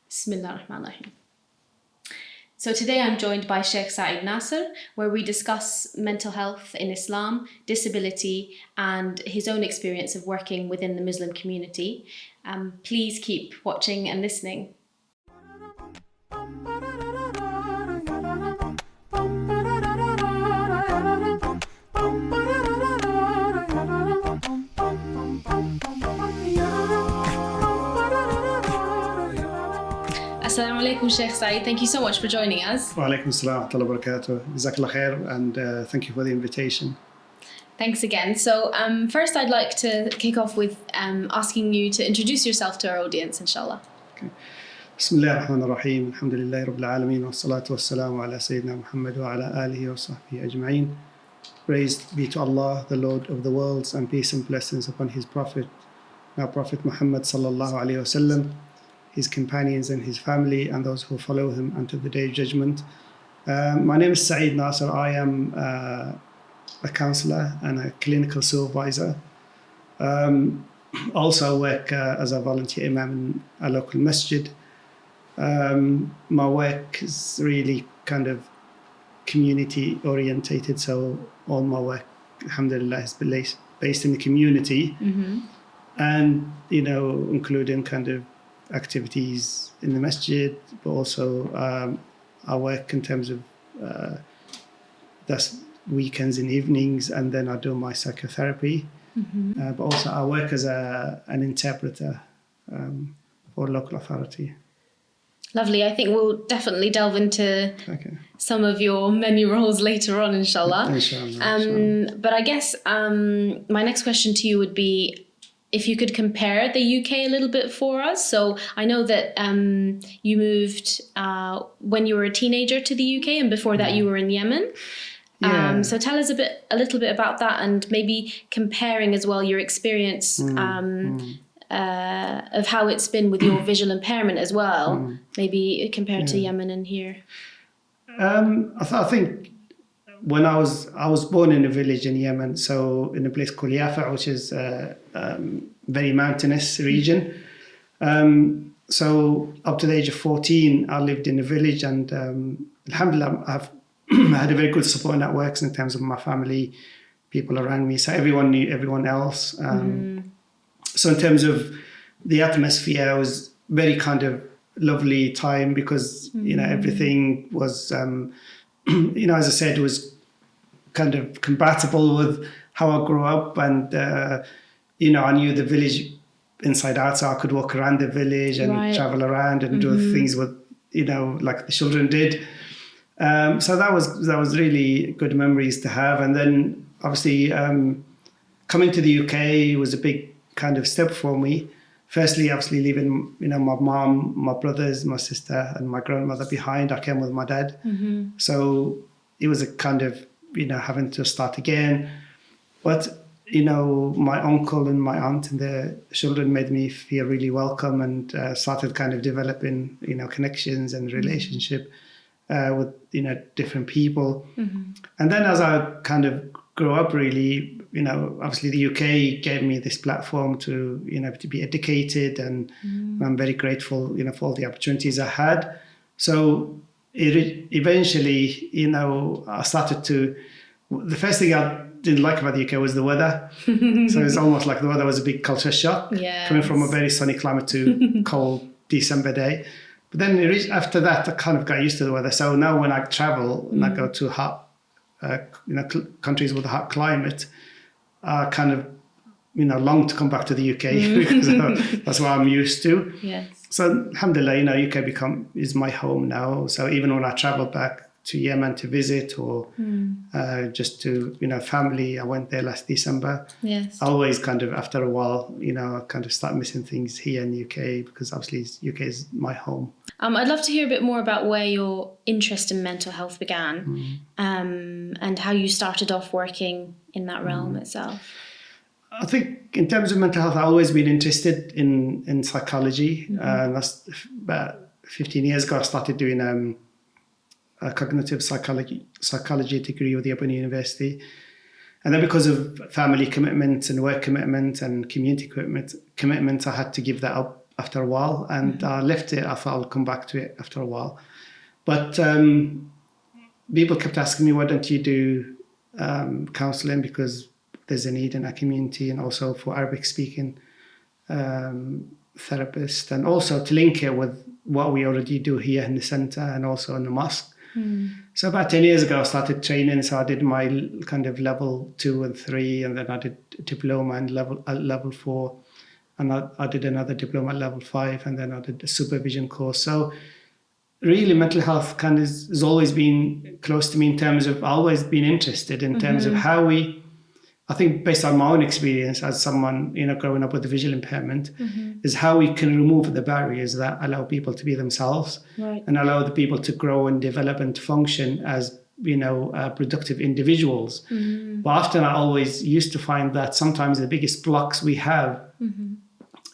Bismillah ar-Rahman ar-Rahim. So today I'm joined by Sheikh Saeed Nasser, where we discuss mental health in Islam, disability, and his own experience of working within the Muslim community. Please keep watching and listening. Assalamu alaikum, Sheikh Saeed. Thank you so much for joining us. Wa alaikum assalam wa rahmatullahi wa barakatuh. Jazakallah khair, and thank you for the invitation. Thanks again. So first I'd like to kick off with asking you to introduce yourself to our audience, inshallah. Okay. Bismillah ar-Rahman ar-Rahim. Alhamdulillahi Rabbil Alameen. Wa salatu wa salamu ala Sayyidina Muhammad wa ala alihi wa sahbihi ajma'in. Praised be to Allah, the Lord of the worlds, and peace and blessings upon His Prophet, our Prophet Muhammad sallallahu alayhi wa sallam, his companions and his family, and those who follow him until the day of judgment. My name is Saeed Nasser. I am a counsellor and a clinical supervisor. Also work as a volunteer imam in a local masjid. My work is really kind of community orientated, so all my work, alhamdulillah, is based in the community. Mm-hmm. And, including kind of activities in the masjid, but also I work in terms of that's weekends and evenings, and then I do my psychotherapy. Mm-hmm. But also I work as an interpreter for local authority. Lovely. I think we'll definitely delve into some of your many roles later on, inshallah. Inshallah. But I guess my next question to you would be, if you could compare the UK a little bit for us. So I know that you moved when you were a teenager to the UK, and before that you were in Yemen. Yeah. So tell us a little bit about that, and maybe comparing as well your experience of how it's been with your visual impairment as well, maybe compared to Yemen and here. I think when I was born in a village in Yemen, so in a place called Yafa, which is a very mountainous region. So up to the age of 14, I lived in a village, and alhamdulillah, I've had a very good support networks in terms of my family, people around me. So everyone knew everyone else. So in terms of the atmosphere, it was very kind of lovely time because, everything was, as I said, was kind of compatible with how I grew up, and I knew the village inside out, so I could walk around the village and travel around and do things with like the children did. So that was really good memories to have. And then obviously coming to the UK was a big kind of step for me. Firstly, obviously leaving my mom, my brothers, my sister, and my grandmother behind. I came with my dad, so it was a kind of having to start again. But my uncle and my aunt and their children made me feel really welcome, and started kind of developing connections and relationship with different people. And then as I kind of grew up, really, obviously the UK gave me this platform to to be educated, and I'm very grateful for all the opportunities I had. So eventually, I started to. The first thing I didn't like about the UK was the weather. So it's almost like the weather was a big culture shock, coming from a very sunny climate to cold December day. But then after that, I kind of got used to the weather. So now when I travel and I go to hot, countries with a hot climate, I kind of, long to come back to the UK because that's what I'm used to. Yes. So alhamdulillah, UK is my home now. So even when I travel back to Yemen to visit or just to, family, I went there last December. Yes. I always kind of, after a while, I kind of start missing things here in the UK because obviously UK is my home. I'd love to hear a bit more about where your interest in mental health began and how you started off working in that realm itself. I think in terms of mental health, I've always been interested in psychology. That's about 15 years ago, I started doing a cognitive psychology degree with the Open University. And then because of family commitments and work commitment and community commitment, I had to give that up after a while, and I left it. I thought I'll come back to it after a while. But people kept asking me, why don't you do counselling, because there's a need in our community, and also for Arabic speaking therapists, and also to link it with what we already do here in the centre and also in the mosque. So about 10 years ago I started training. So I did my kind of level 2 and 3, and then I did diploma and level 4, and I did another diploma at level 5, and then I did a supervision course. So really mental health kind of has always been close to me, in terms of I've always been interested in terms of how we, I think based on my own experience as someone, growing up with a visual impairment, is how we can remove the barriers that allow people to be themselves, and allow the people to grow and develop and to function as, productive individuals. But often I always used to find that sometimes the biggest blocks we have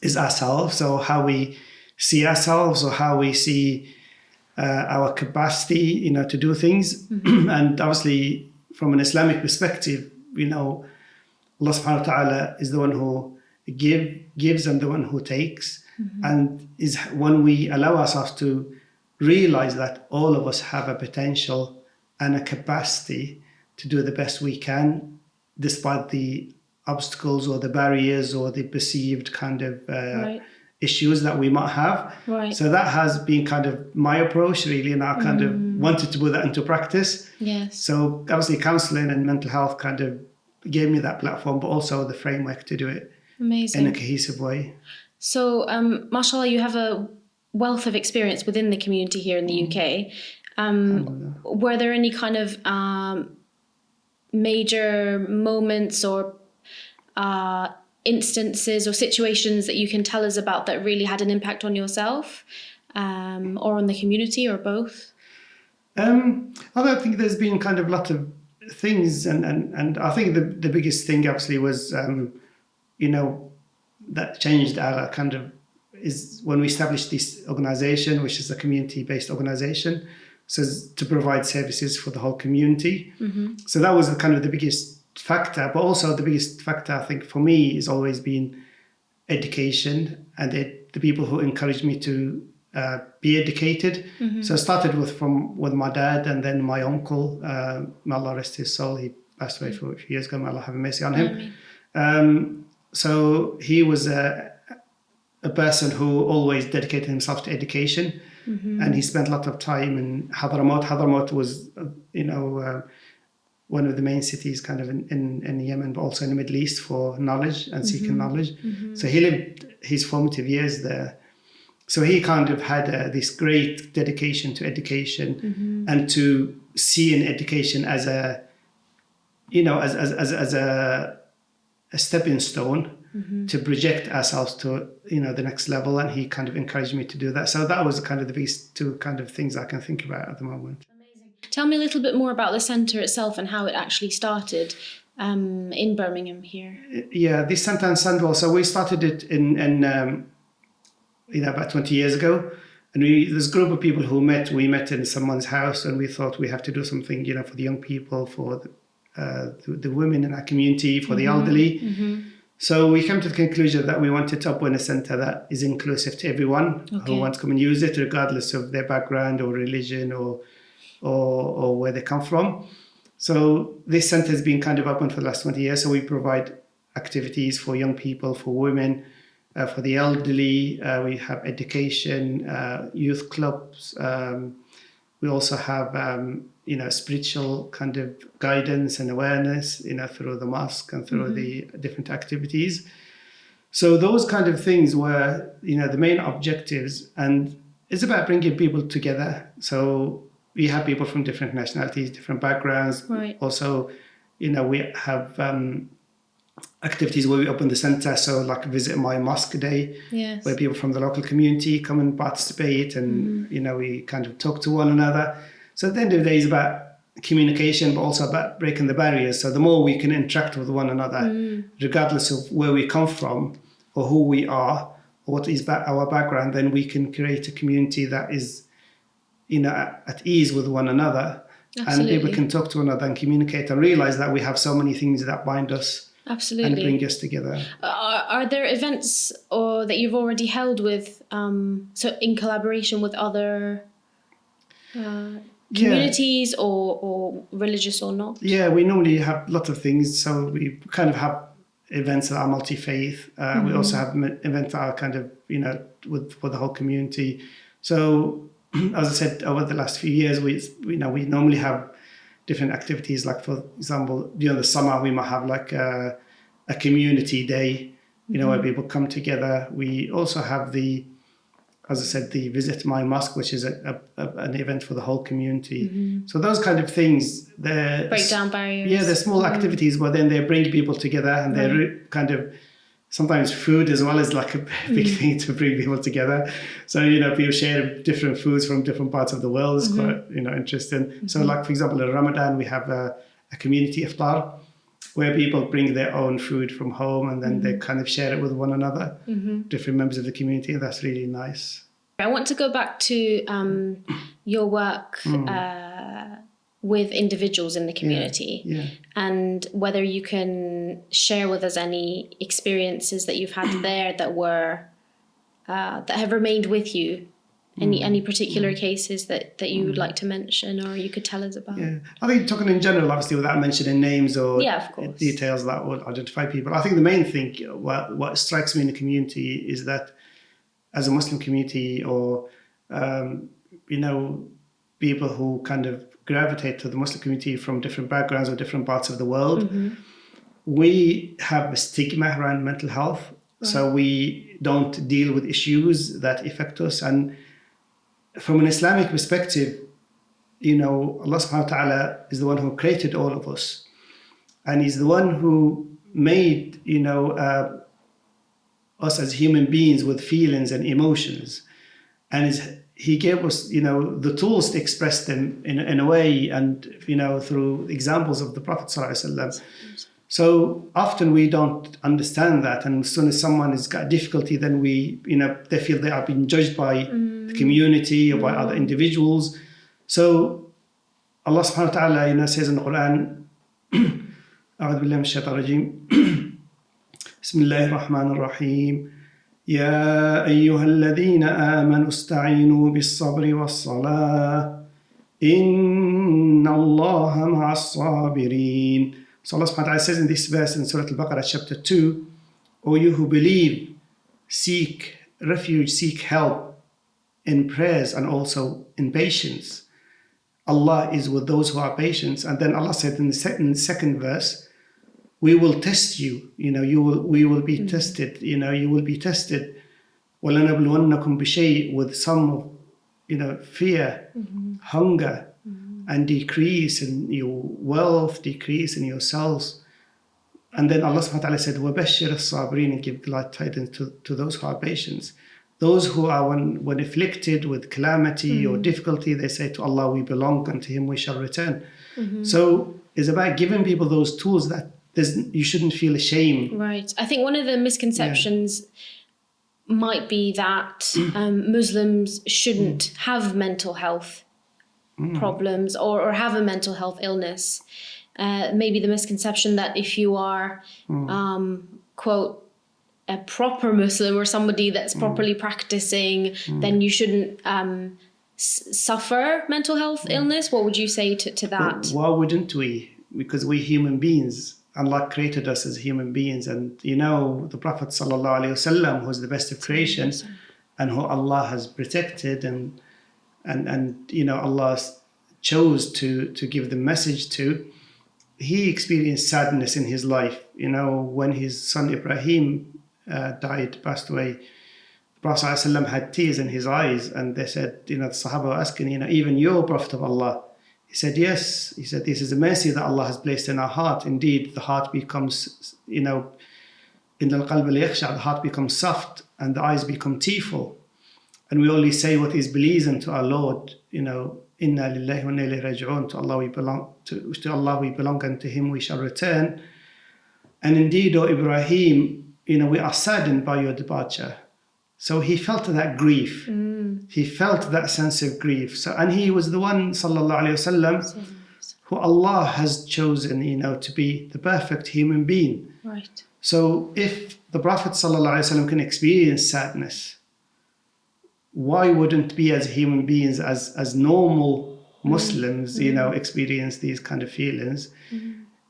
is ourselves. So how we see ourselves, or how we see our capacity, to do things. And obviously from an Islamic perspective, Allah subhanahu wa ta'ala is the one who gives and the one who takes. And is when we allow ourselves to realize that all of us have a potential and a capacity to do the best we can, despite the obstacles or the barriers or the perceived kind of issues that we might have. So that has been kind of my approach, really, and I kind of wanted to put that into practice. So obviously counselling and mental health kind of gave me that platform, but also the framework to do it in a cohesive way. So, mashallah, you have a wealth of experience within the community here in the UK. Were there any kind of major moments or instances or situations that you can tell us about that really had an impact on yourself, or on the community, or both? I don't think there's been kind of a lot of things, and I think the biggest thing obviously was that changed our kind of is when we established this organization, which is a community-based organization, so to provide services for the whole community. So that was kind of the biggest factor, but also the biggest factor I think for me has always been education, and the people who encouraged me to be educated. So I started with my dad, and then my uncle, may Allah rest his soul, he passed away for a few years ago, may Allah have mercy on him. So he was a person who always dedicated himself to education, and he spent a lot of time in Hadramaut. Hadramaut was, one of the main cities kind of in Yemen, but also in the Middle East for knowledge and seeking knowledge. So he lived his formative years there. So he kind of had this great dedication to education, and to see in education as a, as a stepping stone to project ourselves to, the next level. And he kind of encouraged me to do that. So that was kind of the biggest two kind of things I can think about at the moment. Amazing. Tell me a little bit more about the centre itself and how it actually started in Birmingham here. Yeah, this centre in Sandwell. So we started it in about 20 years ago. And there's a group of people who we met in someone's house, and we thought we have to do something, for the young people, for the women in our community, for the elderly. So we came to the conclusion that we wanted to open a centre that is inclusive to everyone who wants to come and use it, regardless of their background or religion or where they come from. So this centre has been kind of open for the last 20 years. So we provide activities for young people, for women, for the elderly. We have education, youth clubs. We also have, spiritual kind of guidance and awareness, through the mosque and through the different activities. So those kind of things were, the main objectives, and it's about bringing people together. So we have people from different nationalities, different backgrounds. Also, we have activities where we open the centre, so like Visit My Mosque Day, where people from the local community come and participate, and we kind of talk to one another. So at the end of the day, it's about communication, but also about breaking the barriers. So the more we can interact with one another, regardless of where we come from or who we are or what is our background, then we can create a community that is, at ease with one another. Absolutely. And people can talk to one another and communicate and realize that we have so many things that bind us Absolutely. and bring us together. Are there events that you've already held with, so in collaboration with other communities or religious or not? Yeah, we normally have lots of things. So we kind of have events that are multi-faith. We also have events that are kind of, for the whole community. So as I said, over the last few years, we normally have different activities. Like, for example, during the summer, we might have like a community day, where people come together. We also have as I said, the Visit My Mosque, which is an event for the whole community. So those kind of things, break down barriers. Yeah, they're small activities, but then they bring people together, and they're kind of, sometimes food as well is like a big thing to bring people together. So, people share different foods from different parts of the world. It's quite, interesting. So like, for example, in Ramadan, we have a community iftar where people bring their own food from home, and then they kind of share it with one another, different members of the community. And that's really nice. I want to go back to your work with individuals in the community, and whether you can share with us any experiences that you've had there that have remained with you. Any particular cases that you would like to mention, or you could tell us about? Yeah, I think talking in general, obviously, without mentioning names or details that would identify people. I think the main thing, what strikes me in the community is that as a Muslim community, or, people who kind of gravitate to the Muslim community from different backgrounds or different parts of the world, we have a stigma around mental health. Right. So we don't deal with issues that affect us. And from an Islamic perspective, Allah subhanahu wa ta'ala is the one who created all of us. And He's the one who made, us as human beings with feelings and emotions. And He gave us, the tools to express them in a way, and, through examples of the Prophet sallallahu alaihi wasallam. So often we don't understand that, and as soon as someone has got difficulty, then they feel they are being judged by the community or by other individuals. So Allah subhanahu wa ta'ala says in the Qur'an, أعوذ بالله من الشيطان الرجيم بسم الله الرحمن الرحيم يا أيها الذين آمنوا استعينوا بالصبر والصلاة إن الله مع الصابرين. So Allah subhanahu wa ta'ala says in this verse in Surah Al-Baqarah chapter 2, O you who believe, seek refuge, seek help in prayers and also in patience. Allah is with those who are patient. And then Allah said in the second verse, we will test you, we will be tested, you will be tested. وَلَنَبْلُوَنَّكُمْ بِشَيْءٍ with some, fear, hunger, and decrease in your wealth, decrease in yourselves. And then Allah subhanahu wa ta'ala said, وَبَشِّرَ الصَّابِرِينَ, and give glad tidings to those who are patient. Those who are, when afflicted with calamity or difficulty, they say to Allah, we belong, and to Him we shall return. So it's about giving people those tools that you shouldn't feel ashamed. Right. I think one of the misconceptions might be that Muslims shouldn't have mental health problems or have a mental health illness. Maybe the misconception that if you are, quote, a proper Muslim or somebody that's properly practicing, then you shouldn't suffer mental health illness. What would you say to that? Why wouldn't we? Because we're human beings. Allah created us as human beings. And, the Prophet sallallahu alaihi wasallam, who's the best of creation and who Allah has protected and Allah chose to give the message to, he experienced sadness in his life. When his son Ibrahim died, passed away, the Prophet ﷺ had tears in his eyes, and they said, the Sahaba were asking, even you're Prophet of Allah? He said, yes. He said, this is a mercy that Allah has placed in our heart. Indeed, the heart becomes, in al-qalb al-yakhsha, the heart becomes soft and the eyes become tearful. And we only say what is pleasing to our Lord, Inna lillahi wa inna ilayhi raji'un, to Allah we belong, to Allah we belong, and to Him we shall return. And indeed, O Ibrahim, we are saddened by your departure. So he felt that grief. He felt that sense of grief. So, and he was the one, sallallahu alayhi wasallam, who Allah has chosen, to be the perfect human being. Right. So if the Prophet ﷺ can experience sadness, why wouldn't we as human beings, as normal Muslims, experience these kind of feelings?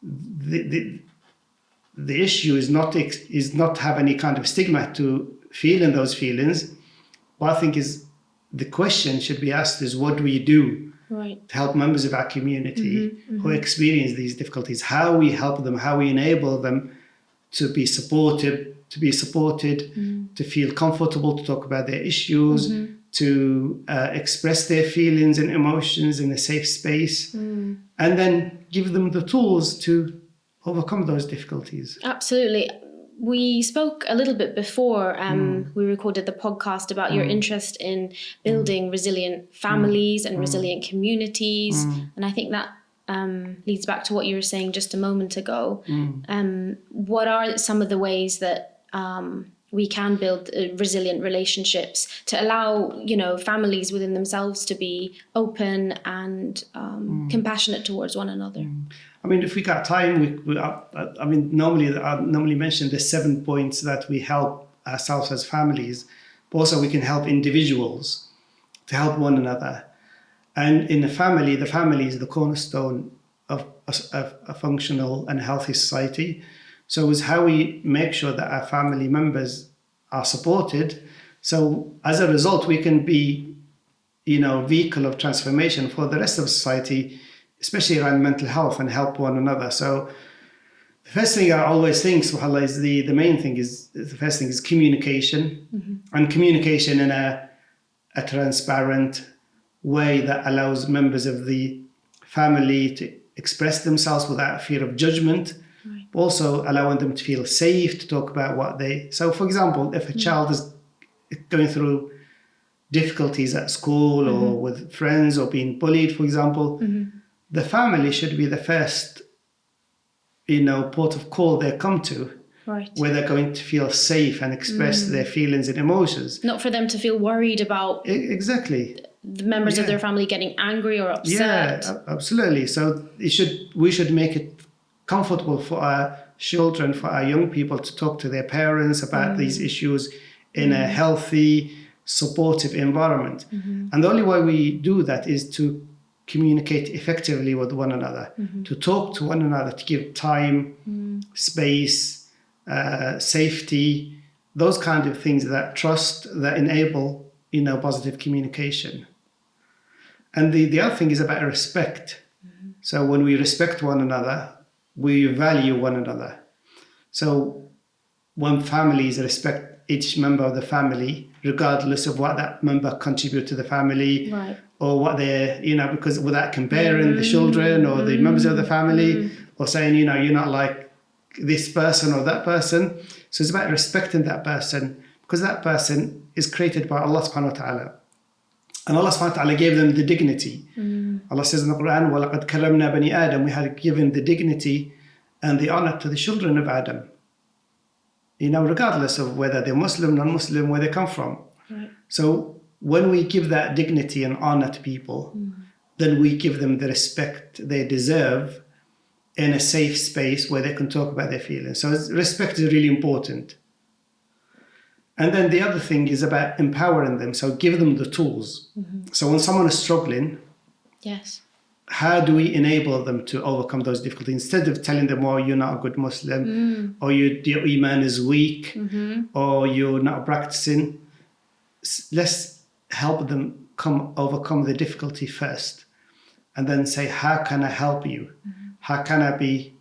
The issue is not have any kind of stigma to feeling those feelings. What I think is the question should be asked is, what do we do to help members of our community who experience these difficulties? How we help them, how we enable them to be supported, to feel comfortable to talk about their issues, to express their feelings and emotions in a safe space, and then give them the tools to overcome those difficulties. Absolutely. We spoke a little bit before we recorded the podcast about your interest in building resilient families and resilient communities. And I think that leads back to what you were saying just a moment ago. What are some of the ways that we can build resilient relationships to allow, families within themselves to be open and compassionate towards one another? I mean, if we got time, normally I normally mention the 7 points that we help ourselves as families, but also we can help individuals to help one another. And in the family is the cornerstone of a functional and healthy society. So it's how we make sure that our family members are supported. So as a result, we can be, vehicle of transformation for the rest of society, especially around mental health, and help one another. So the first thing I always think, subhanAllah, is the main thing is, the first thing is communication, and communication in a transparent way that allows members of the family to express themselves without fear of judgment, but also allowing them to feel safe to talk about so for example, if a child is going through difficulties at school or with friends or being bullied, for example, the family should be the first, port of call they come to, where they're going to feel safe and express their feelings and emotions. Not for them to feel worried about exactly the members of their family getting angry or upset. Yeah, absolutely. So we should make it comfortable for our children, for our young people, to talk to their parents about these issues in a healthy, supportive environment. And the only way we do that is to communicate effectively with one another, to talk to one another, to give time, space, safety, those kind of things, that trust, that enable, positive communication. And the other thing is about respect. So when we respect one another, we value one another. So when families respect each member of the family, regardless of what that member contributes to the family, or what they're, because without comparing the children or the members of the family, or saying, you're not like this person or that person. So it's about respecting that person, because that person is created by Allah subhanahu wa ta'ala. And Allah subhanahu wa ta'ala gave them the dignity. Allah says in the Qur'an, وَلَقَدْ كَرَّمْنَا بَنِي آدَمَ, we had given the dignity and the honor to the children of Adam. Regardless of whether they're Muslim, non-Muslim, where they come from. So when we give that dignity and honor to people, then we give them the respect they deserve in a safe space where they can talk about their feelings. So respect is really important. And then the other thing is about empowering them. So give them the tools. So when someone is struggling, how do we enable them to overcome those difficulties? Instead of telling them, oh, you're not a good Muslim, or your iman is weak, or you're not practicing, let's help them overcome the difficulty first. And then say, how can I help you? How can I be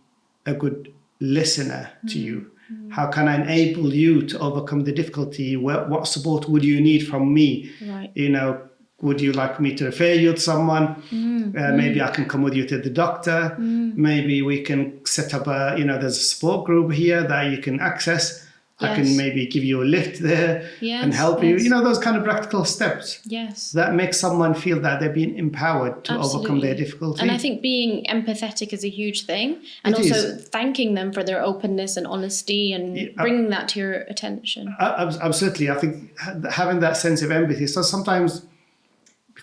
a good listener to you? How can I enable you to overcome the difficulty? What support would you need from me? Would you like me to refer you to someone? Maybe I can come with you to the doctor. Maybe we can set up there's a support group here that you can access. I can maybe give you a lift there and help you. Those kind of practical steps. That makes someone feel that they're being empowered to overcome their difficulty. And I think being empathetic is a huge thing. And also thanking them for their openness and honesty and bringing that to your attention. Absolutely. I think having that sense of empathy. So sometimes,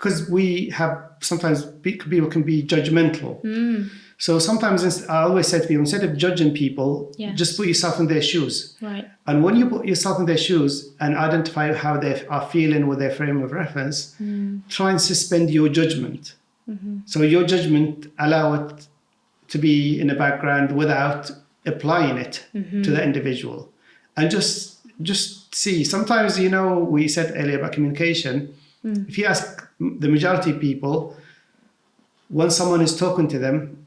because we have sometimes people can be judgmental. So sometimes I always say to people, instead of judging people, just put yourself in their shoes. Right. And when you put yourself in their shoes and identify how they are feeling with their frame of reference, try and suspend your judgment. So your judgment, allow it to be in the background without applying it to the individual. And just see. Sometimes, we said earlier about communication. If you ask the majority of people, when someone is talking to them,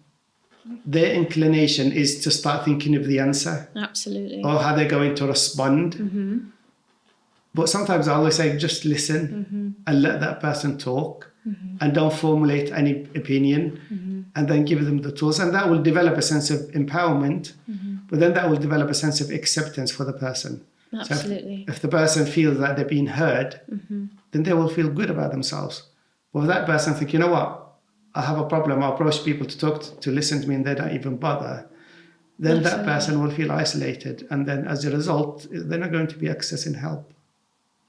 their inclination is to start thinking of the answer. Absolutely. Or how they're going to respond. But sometimes I always say, just listen and let that person talk and don't formulate any opinion and then give them the tools. And that will develop a sense of empowerment, but then that will develop a sense of acceptance for the person. Absolutely. So if the person feels that they're being heard, then they will feel good about themselves. But if that person think, you know what, I have a problem, I approach people to talk to listen to me and they don't even bother, then that person will feel isolated. And then as a result, they're not going to be accessing help.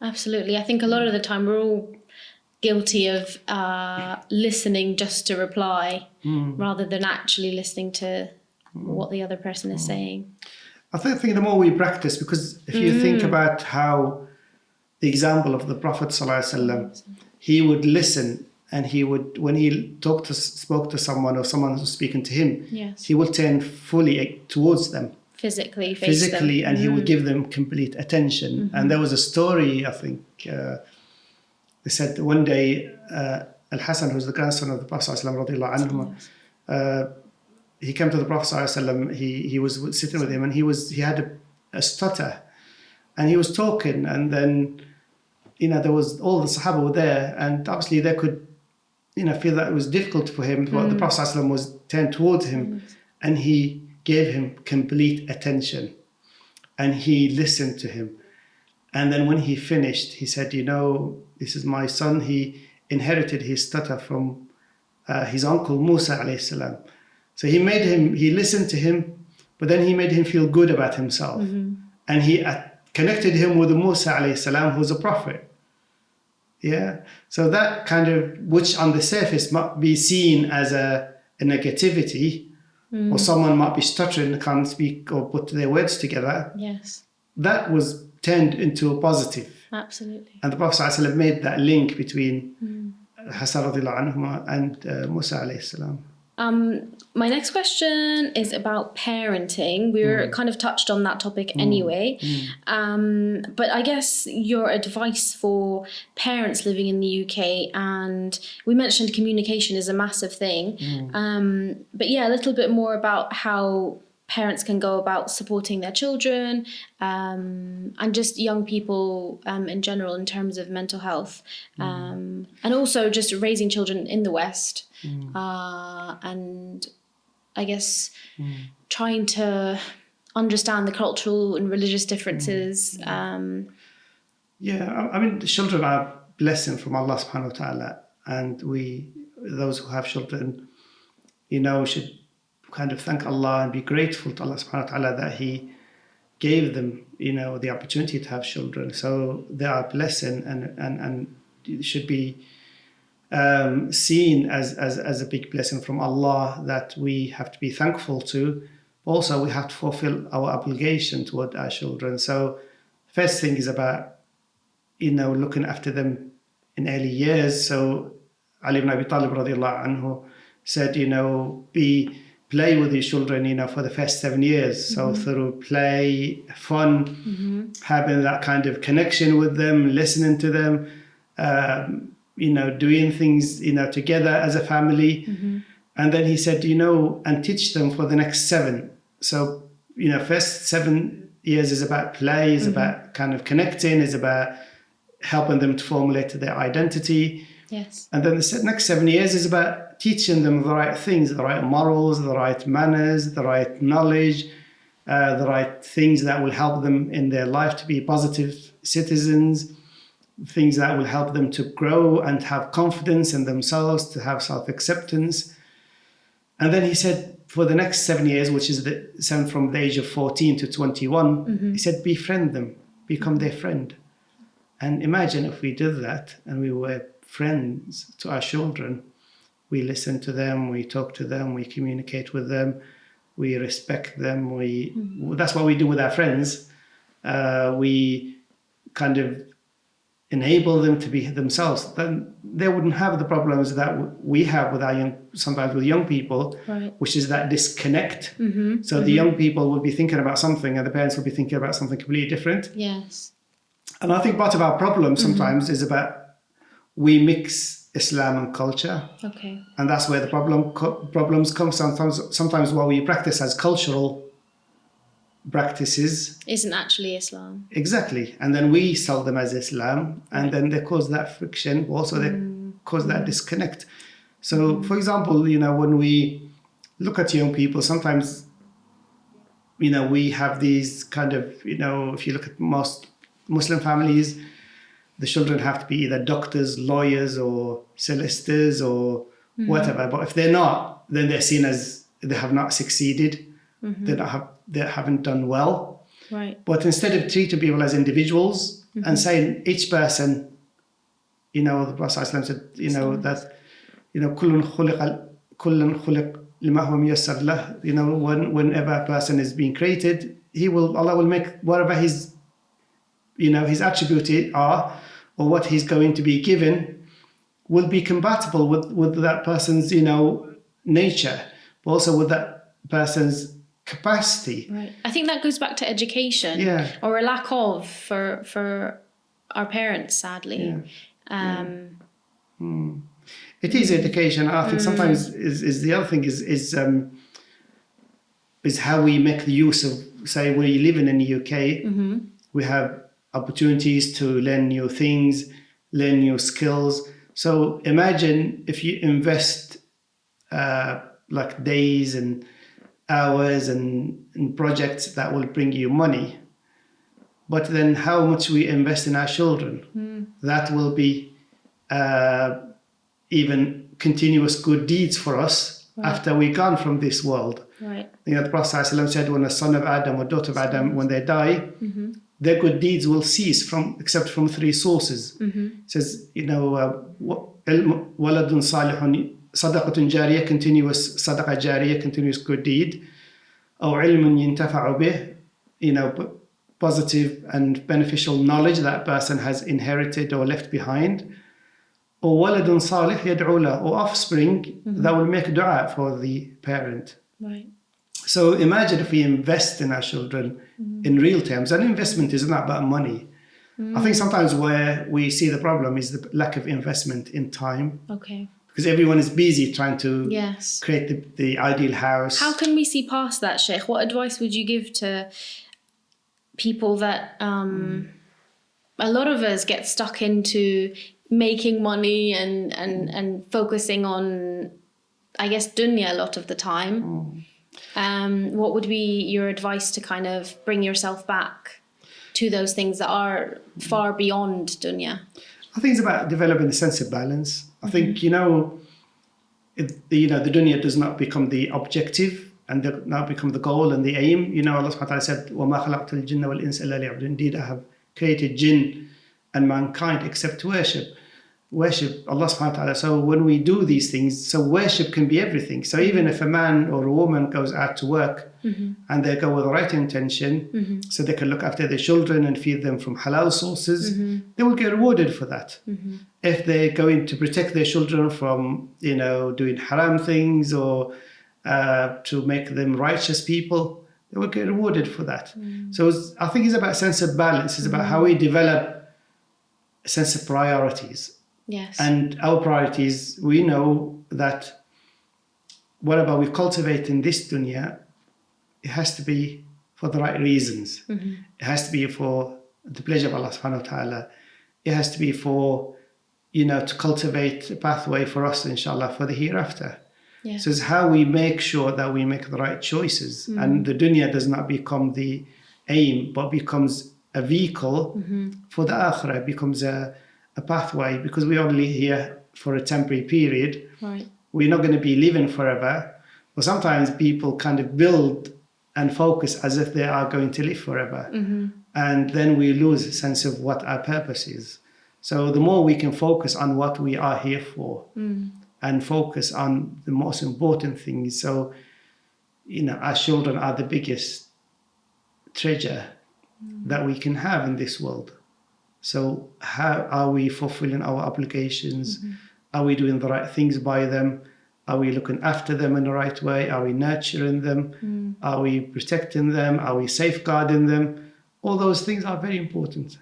Absolutely. I think a lot of the time we're all guilty of listening just to reply rather than actually listening to what the other person is saying. I think the more we practice, because if you think about how the example of the Prophet ﷺ, he would listen. And he would, when he spoke to someone or someone was speaking to him, he would turn fully towards them. Physically, and he would give them complete attention. And there was a story, I think, they said one day, Al-Hassan, who's the grandson of the Prophet ﷺ, he came to the Prophet ﷺ, he was sitting with him and he had a stutter. And he was talking and then, there was all the Sahaba were there and obviously they could feel that it was difficult for him, but the Prophet ﷺ was turned towards him and he gave him complete attention and he listened to him. And then when he finished, he said, this is my son. He inherited his stutter from his uncle Musa alayhi salam. So he listened to him, but then he made him feel good about himself. And he connected him with Musa alayhi salam, who was a prophet. Yeah, so that kind of, which on the surface might be seen as a negativity, or someone might be stuttering, can't speak or put their words together. Yes. That was turned into a positive. Absolutely. And the Prophet ﷺ made that link between Hassan radiallahu anhu and Musa alayhi salam. My next question is about parenting. We were kind of touched on that topic anyway. But I guess your advice for parents living in the UK, and we mentioned communication is a massive thing. But yeah, a little bit more about how parents can go about supporting their children and just young people in general in terms of mental health. And also just raising children in the West. And I guess trying to understand the cultural and religious differences. I mean, the children are a blessing from Allah subhanahu wa ta'ala. And those who have children, should kind of thank Allah and be grateful to Allah subhanahu wa ta'ala that He gave them, the opportunity to have children. So they are a blessing and it should be seen as a big blessing from Allah that we have to be thankful to. Also, we have to fulfill our obligation toward our children. So first thing is about, looking after them in early years. So Ali ibn Abi Talib radiallahu anhu said, play with your children, for the first 7 years. So through play, fun, having that kind of connection with them, listening to them, doing things, together as a family. And then he said, and teach them for the next 7. So, first 7 years is about play, is about kind of connecting, is about helping them to formulate their identity. Yes. And then the next 7 years is about teaching them the right things, the right morals, the right manners, the right knowledge, the right things that will help them in their life to be positive citizens, things that will help them to grow and have confidence in themselves, to have self-acceptance. And then he said, for the next 7 years, which is from the age of 14 to 21, he said, befriend them, become their friend. And imagine if we did that and we were friends to our children. We listen to them, we talk to them, we communicate with them, we respect them. That's what we do with our friends. We kind of enable them to be themselves. Then they wouldn't have the problems that we have with sometimes with young people, right. which is that disconnect. So the young people will be thinking about something and the parents will be thinking about something completely different. Yes. And I think part of our problem sometimes is about we mix Islam and culture. Okay. And that's where the problems come. Sometimes what we practice as cultural practices isn't actually Islam. Exactly. And then we sell them as Islam, and then they cause that friction. Also, they cause that disconnect. So, for example, when we look at young people, sometimes, we have these kind of, if you look at most Muslim families, the children have to be either doctors, lawyers, or solicitors, or whatever. But if they're not, then they're seen as they have not succeeded. They haven't done well. Right. But instead of treating people as individuals and saying each person, the Prophet ﷺ said, that, كُلٌّ خُلِقَ لِمَا هُوَ مُيَسَّرٌ لَهُ. Whenever a person is being created, Allah will make whatever his attributes are, or what he's going to be given, will be compatible with that person's, nature, but also with that person's capacity. Right. I think that goes back to education, or a lack of for our parents, sadly. It is education. I think sometimes is the other thing is how we make the use of, say, we're living in the UK. We have opportunities to learn new things, learn new skills. So imagine if you invest like days and hours and projects that will bring you money, but then how much we invest in our children, that will be even continuous good deeds for us after we're gone from this world. Right. The Prophet ﷺ said, when a son of Adam or daughter of Adam, when they die, their good deeds will cease except from three sources. It says, وَلَدٌ صَالِحٌ صدقة جارية, continuous صدقة جارية, continuous good deed, أو علم ينتفع به, positive and beneficial knowledge that person has inherited or left behind, or ولد صالح يدعو له, or offspring that will make dua for the parent. Right. So imagine if we invest in our children in real terms. And investment is not about money. I think sometimes where we see the problem is the lack of investment in time. Okay. Because everyone is busy trying to create the ideal house. How can we see past that, Sheikh? What advice would you give to people that a lot of us get stuck into making money and focusing on, I guess, dunya a lot of the time? What would be your advice to kind of bring yourself back to those things that are far beyond dunya? I think it's about developing a sense of balance. I think, the dunya does not become the objective and does not become the goal and the aim. Allah subhanahu wa ta'ala said, وَمَا خَلَقْتُ الْجِنَّ وَالْإِنسَ إِلَّا لِيَعْبُدُونِ. Indeed, I have created jinn and mankind except to worship Allah subhanahu wa ta'ala. So when we do these things, so worship can be everything. So even if a man or a woman goes out to work and they go with the right intention, so they can look after their children and feed them from halal sources, they will get rewarded for that. If they're going to protect their children from, doing haram things or to make them righteous people, they will get rewarded for that. So I think it's about a sense of balance. It's about how we develop a sense of priorities. Yes. And our priorities, we know that whatever we cultivate in this dunya, it has to be for the right reasons. It has to be for the pleasure of Allah subhanahu wa ta'ala. It has to be for, to cultivate a pathway for us, inshallah, for the hereafter. Yes. So it's how we make sure that we make the right choices. And the dunya does not become the aim, but becomes a vehicle for the akhirah. It becomes a pathway, because we're only here for a temporary period. Right. We're not going to be living forever. But sometimes people kind of build and focus as if they are going to live forever. And then we lose a sense of what our purpose is. So the more we can focus on what we are here for and focus on the most important things. So, our children are the biggest treasure that we can have in this world. So how are we fulfilling our obligations? Are we doing the right things by them? Are we looking after them in the right way? Are we nurturing them? Are we protecting them? Are we safeguarding them? All those things are very important.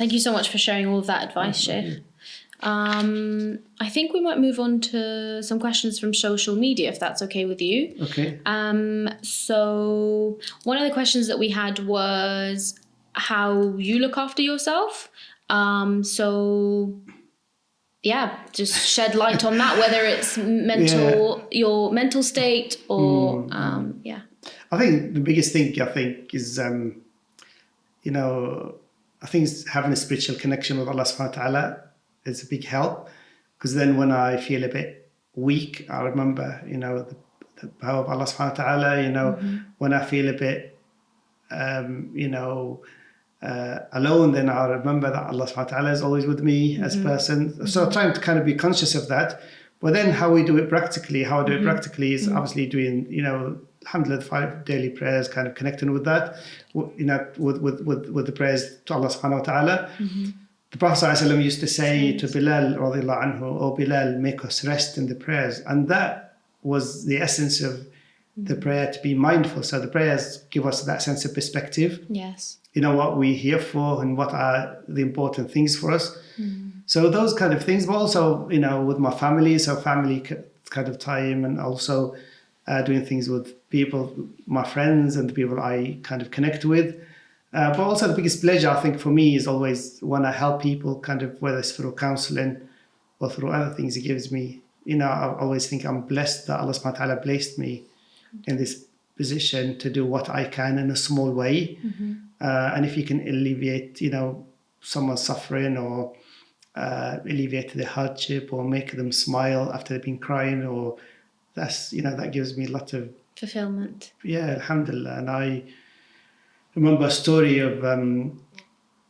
Thank you so much for sharing all of that advice, Sheikh. I think we might move on to some questions from social media, if that's okay with you. Okay. So one of the questions that we had was how you look after yourself. Just shed light on that, whether it's your mental state or I think the biggest thing is I think it's having a spiritual connection with Allah subhanahu wa ta'ala is a big help, because then when I feel a bit weak, I remember the power of Allah subhanahu wa ta'ala. When I feel a bit alone, then I remember that Allah subhanahu wa ta'ala is always with me as a person. So trying to kind of be conscious of that. But then how I do it practically is obviously doing, alhamdulillah, 5 daily prayers, kind of connecting with that, with the prayers to Allah subhanahu wa ta'ala. The Prophet ﷺ used to say to Bilal radiallahu anhu, "Oh Bilal, make us rest in the prayers." And that was the essence of the prayer, to be mindful. So the prayers give us that sense of perspective. Yes. What we're here for and what are the important things for us. So those kind of things, but also, with my family, so family kind of time, and also doing things with people, my friends and the people I kind of connect with. But also the biggest pleasure, I think, for me is always when I help people, kind of, whether it's through counselling or through other things it gives me. I always think I'm blessed that Allah subhanahu wa ta'ala placed me in this position to do what I can in a small way. And if you can alleviate, someone's suffering, or alleviate their hardship, or make them smile after they've been crying, or that's, that gives me a lot of fulfillment. Yeah, alhamdulillah. And I remember a story of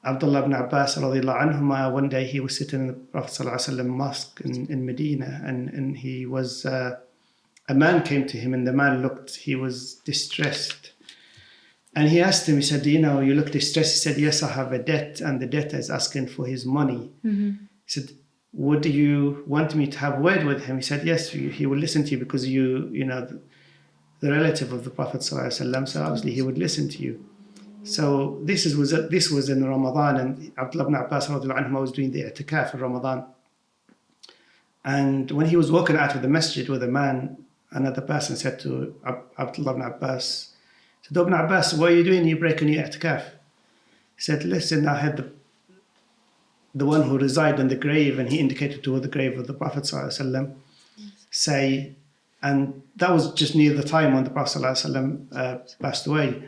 Abdullah ibn Abbas radiallahu anhuma. One day he was sitting in the Prophet sallallahu alaihi wasallam mosque in Medina, and he was a man came to him, and the man he was distressed. And he asked him, he said, you look distressed. He said, yes, I have a debt, and the debtor is asking for his money. He said, would you want me to have a word with him? He said, yes, he will listen to you, because the relative of the Prophet ﷺ, so obviously he would listen to you. So this was in Ramadan, and Abdullah ibn Abbas was doing the i'tikaf in Ramadan. And when he was walking out of the masjid with a man, another person said to Abdullah ibn Abbas, Ibn Abbas, what are you doing? You're breaking your i'tikaf. He said, listen, I had the one who resided in the grave, and he indicated to the grave of the Prophet ﷺ, say, and that was just near the time when the Prophet ﷺ passed away.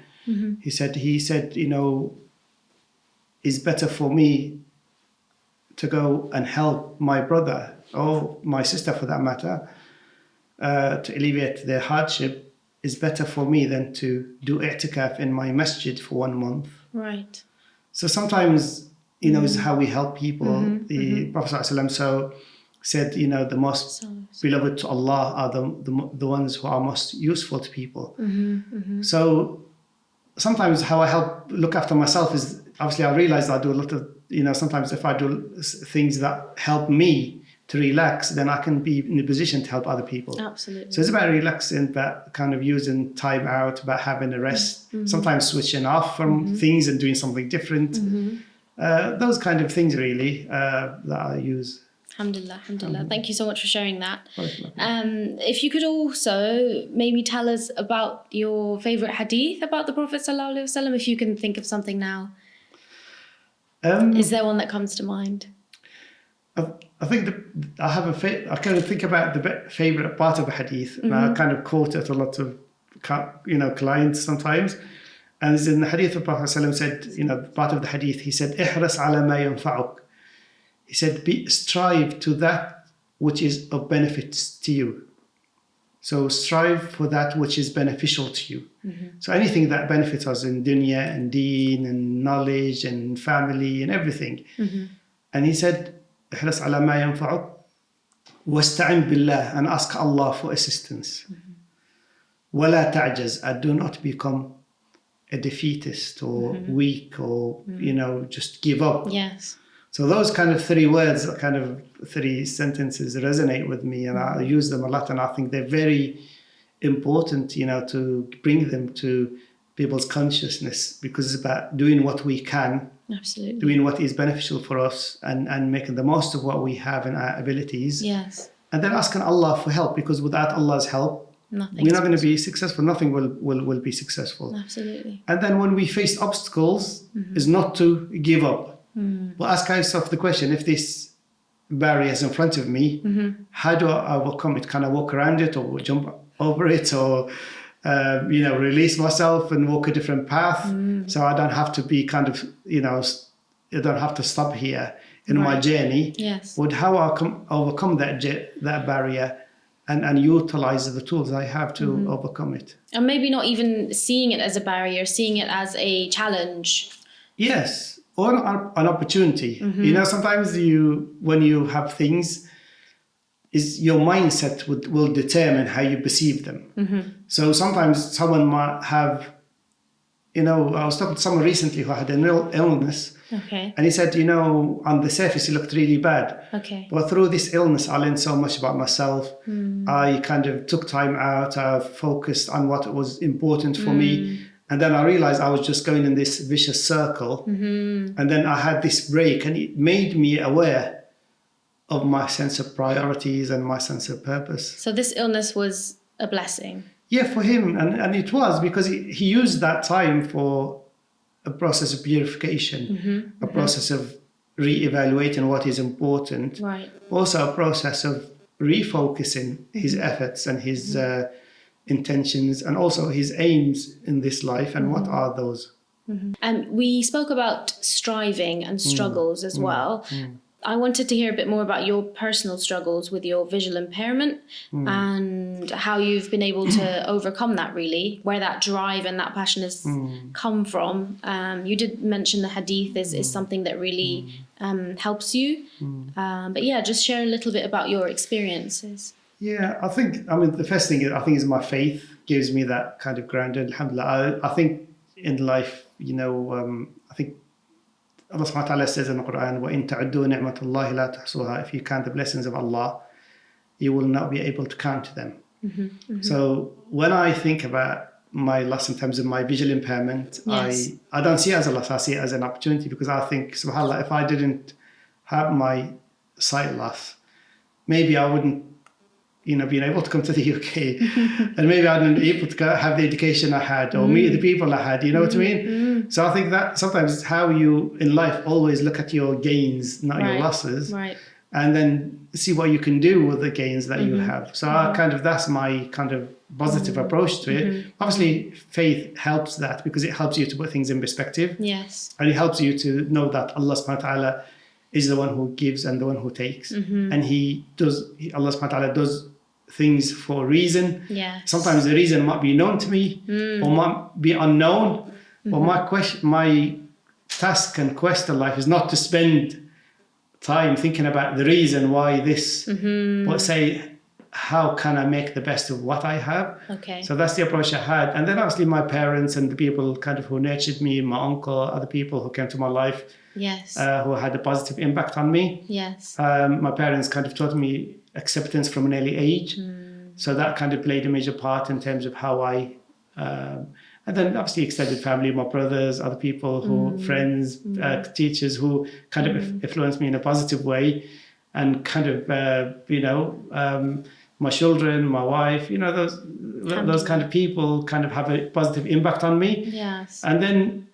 He said, it's better for me to go and help my brother, or my sister for that matter, to alleviate their hardship. Is better for me than to do i'tikaf in my masjid for 1 month. Right. So sometimes, is how we help people. The Prophet ﷺ said, the most beloved to Allah are the ones who are most useful to people. So sometimes how I look after myself is, obviously I realize I do a lot of, sometimes if I do things that help me to relax, then I can be in a position to help other people. Absolutely. So it's about relaxing, about kind of using time out, about having a rest, sometimes switching off from things and doing something different. Those kind of things really that I use. Alhamdulillah. Thank you so much for sharing that. If you could also maybe tell us about your favourite hadith about the Prophet ﷺ, if you can think of something now. Is there one that comes to mind? I think I kind of think about the favorite part of a hadith, and I kind of quote it a lot of clients sometimes. And it's in the hadith of Prophet ﷺ said, part of the hadith, he said, "Ihras ala ma yanfa'uk." He said, strive to that which is of benefit to you. So strive for that which is beneficial to you. So anything that benefits us in dunya and deen and knowledge and family and everything. And he said, احرص على ما ينفعك واستعن بالله, and ask Allah for assistance. ولا تعجز, and do not become a defeatist or weak or, just give up. Yes. So those kind of 3 words, kind of 3 sentences resonate with me, and I use them a lot, and I think they're very important, to bring them to people's consciousness, because it's about doing what we can, absolutely, doing what is beneficial for us, and making the most of what we have and our abilities. Yes. And then asking Allah for help, because without Allah's help, Nothing we're not going to be successful. Nothing will be successful. Absolutely. And then when we face obstacles, is not to give up. But ask yourself the question, if this barrier is in front of me, how do I overcome it? Can I walk around it, or jump over it, or release myself and walk a different path, so I don't have to be kind of, I don't have to stop here in my journey. Yes. But how I overcome that barrier and utilize the tools I have to overcome it. And maybe not even seeing it as a barrier, seeing it as a challenge. Yes, or an opportunity. Sometimes when you have things, is your mindset will determine how you perceive them. So sometimes someone might have, I was talking to someone recently who had an illness. Okay. And he said, on the surface, he looked really bad. Okay. But through this illness, I learned so much about myself. I kind of took time out. I focused on what was important for me. And then I realized I was just going in this vicious circle. And then I had this break, and it made me aware of my sense of priorities and my sense of purpose. So this illness was a blessing. Yeah, for him. And it was, because he used that time for a process of purification, a process of re-evaluating what is important. Right. Also a process of refocusing his efforts and his intentions, and also his aims in this life, and what are those. And we spoke about striving and struggles as well. I wanted to hear a bit more about your personal struggles with your visual impairment and how you've been able to overcome that, really, where that drive and that passion has come from. You did mention the hadith is something that really helps you. But yeah, just share a little bit about your experiences. Yeah, the first thing is my faith gives me that kind of grounded. Alhamdulillah. I think in life, I think Allah subhanahu wa ta'ala says in the Qur'an, وَإِن تَعُدُّوا نِعْمَةَ اللَّهِ لَا تَحْصُوهَا. If you count the blessings of Allah, you will not be able to count them. So when I think about my loss in terms of my visual impairment, yes. I don't see it as a loss, I see it as an opportunity, because I think, subhanAllah, if I didn't have my sight loss, maybe I wouldn't being able to come to the UK, and maybe I wouldn't be able to have the education I had, or meet the people I had, what I mean? So I think that sometimes it's how you in life always look at your gains, not your losses, and then see what you can do with the gains that you have. So that's my kind of positive approach to it. Obviously, faith helps that, because it helps you to put things in perspective. Yes. And it helps you to know that Allah subhanahu wa ta'ala is the one who gives and the one who takes. And Allah subhanahu wa ta'ala does things for a reason. Yeah. Sometimes the reason might be known to me or might be unknown. But my task and quest in life is not to spend time thinking about the reason why this, but say, how can I make the best of what I have? Okay. So that's the approach I had. And then obviously my parents and the people kind of who nurtured me, my uncle, other people who came to my life, yes, who had a positive impact on me. Yes. My parents kind of taught me acceptance from an early age. So that kind of played a major part in terms of how I, and then obviously extended family, my brothers, other people who, friends, teachers who kind of influenced me in a positive way, and kind of, my children, my wife, those kind of people kind of have a positive impact on me. Yes. And then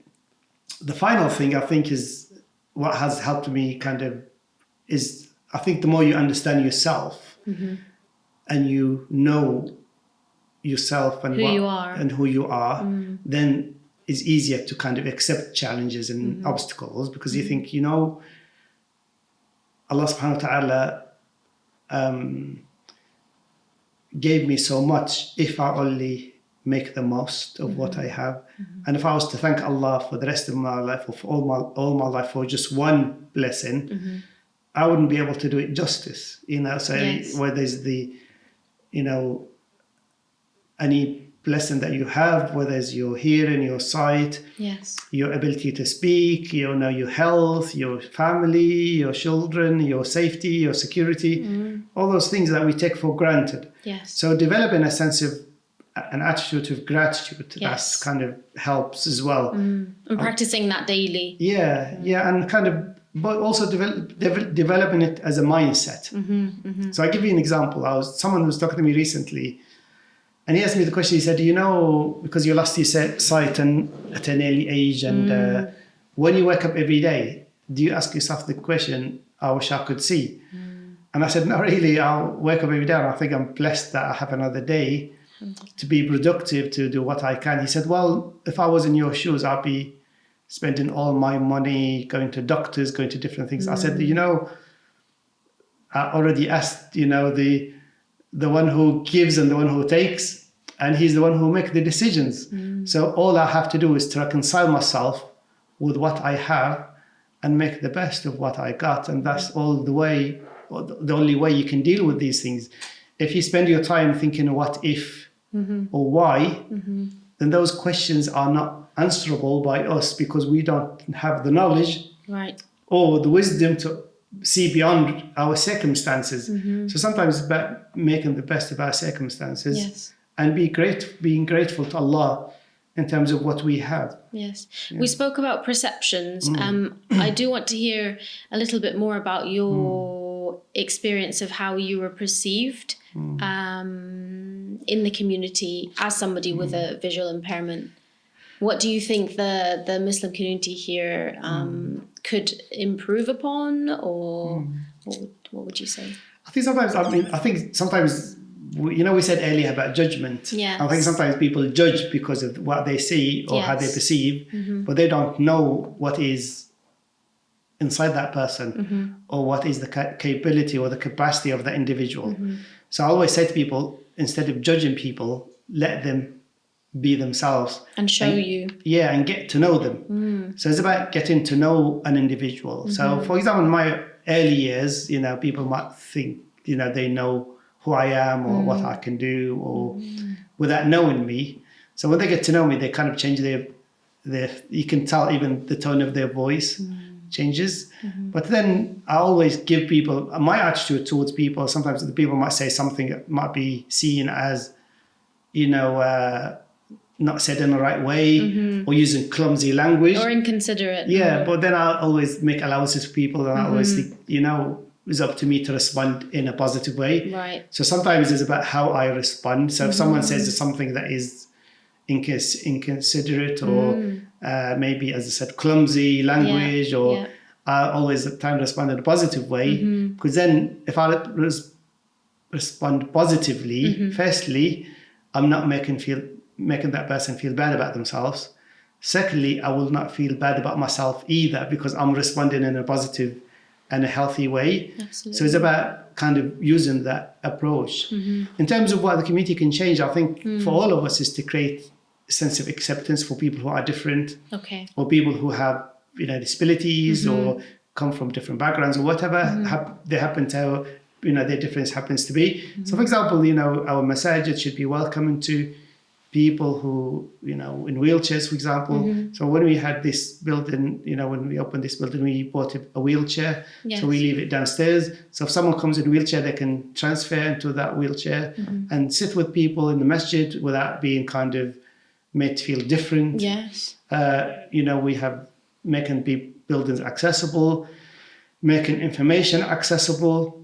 the final thing I think is what has helped me is I think the more you understand yourself and you know yourself and who you are, then it's easier to kind of accept challenges and obstacles, because you think, Allah subhanahu wa ta'ala gave me so much if I only make the most of what I have. And if I was to thank Allah for the rest of my life, or for all my life for just one blessing, I wouldn't be able to do it justice. So whether it's the, any blessing that you have, whether it's your hearing, your sight, your ability to speak, your health, your family, your children, your safety, your security, all those things that we take for granted. So developing a sense of an attitude of gratitude, that kind of helps as well. And practicing that daily. And kind of, but also developing it as a mindset. So I'll give you an example. Someone was talking to me recently, and he asked me the question. He said, because you lost your sight at an early age, and when you wake up every day, do you ask yourself the question, I wish I could see? And I said, not really. I'll wake up every day and I think I'm blessed that I have another day to be productive, to do what I can. He said, well, if I was in your shoes, I'd be spending all my money, going to doctors, going to different things. I said, I already asked, the one who gives and the one who takes, and he's the one who makes the decisions. So all I have to do is to reconcile myself with what I have and make the best of what I got. And that's all the only way you can deal with these things. If you spend your time thinking, what if or why, then those questions are not answerable by us, because we don't have the knowledge or the wisdom to see beyond our circumstances. So sometimes it's about making the best of our circumstances and being grateful to Allah in terms of what we have. We spoke about perceptions. I do want to hear a little bit more about your experience of how you were perceived in the community as somebody with a visual impairment. What do you think the Muslim community here could improve upon, or what would you say? I think sometimes, we said earlier about judgment. I think sometimes people judge because of what they see or how they perceive, but they don't know what is inside that person or what is the capability or the capacity of that individual. So I always say to people, instead of judging people, let them be themselves. And show you. Yeah, and get to know them. So it's about getting to know an individual. So for example, in my early years, people might think, they know who I am or what I can do, or without knowing me. So when they get to know me, they kind of change their you can tell even the tone of their voice changes. But then I always give people, my attitude towards people, sometimes the people might say something that might be seen as, not said in the right way, or using clumsy language. Or inconsiderate. But then I always make allowances for people, and I always think, it's up to me to respond in a positive way. So sometimes it's about how I respond. So if someone says something that is inconsiderate or maybe, as I said, clumsy language, or I always try to respond in a positive way, because then if I respond positively, firstly, I'm not making that person feel bad about themselves. Secondly, I will not feel bad about myself either, because I'm responding in a positive and a healthy way. Absolutely. So it's about kind of using that approach. In terms of what the community can change, I think for all of us is to create a sense of acceptance for people who are different, or people who have disabilities or come from different backgrounds or whatever they happen to, their difference happens to be. So for example, our masajid should be welcoming to people who, in wheelchairs, for example. So when we had this building, when we opened this building, we bought a wheelchair. So we leave it downstairs. So if someone comes in a wheelchair, they can transfer into that wheelchair and sit with people in the masjid without being kind of made to feel different. We have making buildings accessible, making information accessible.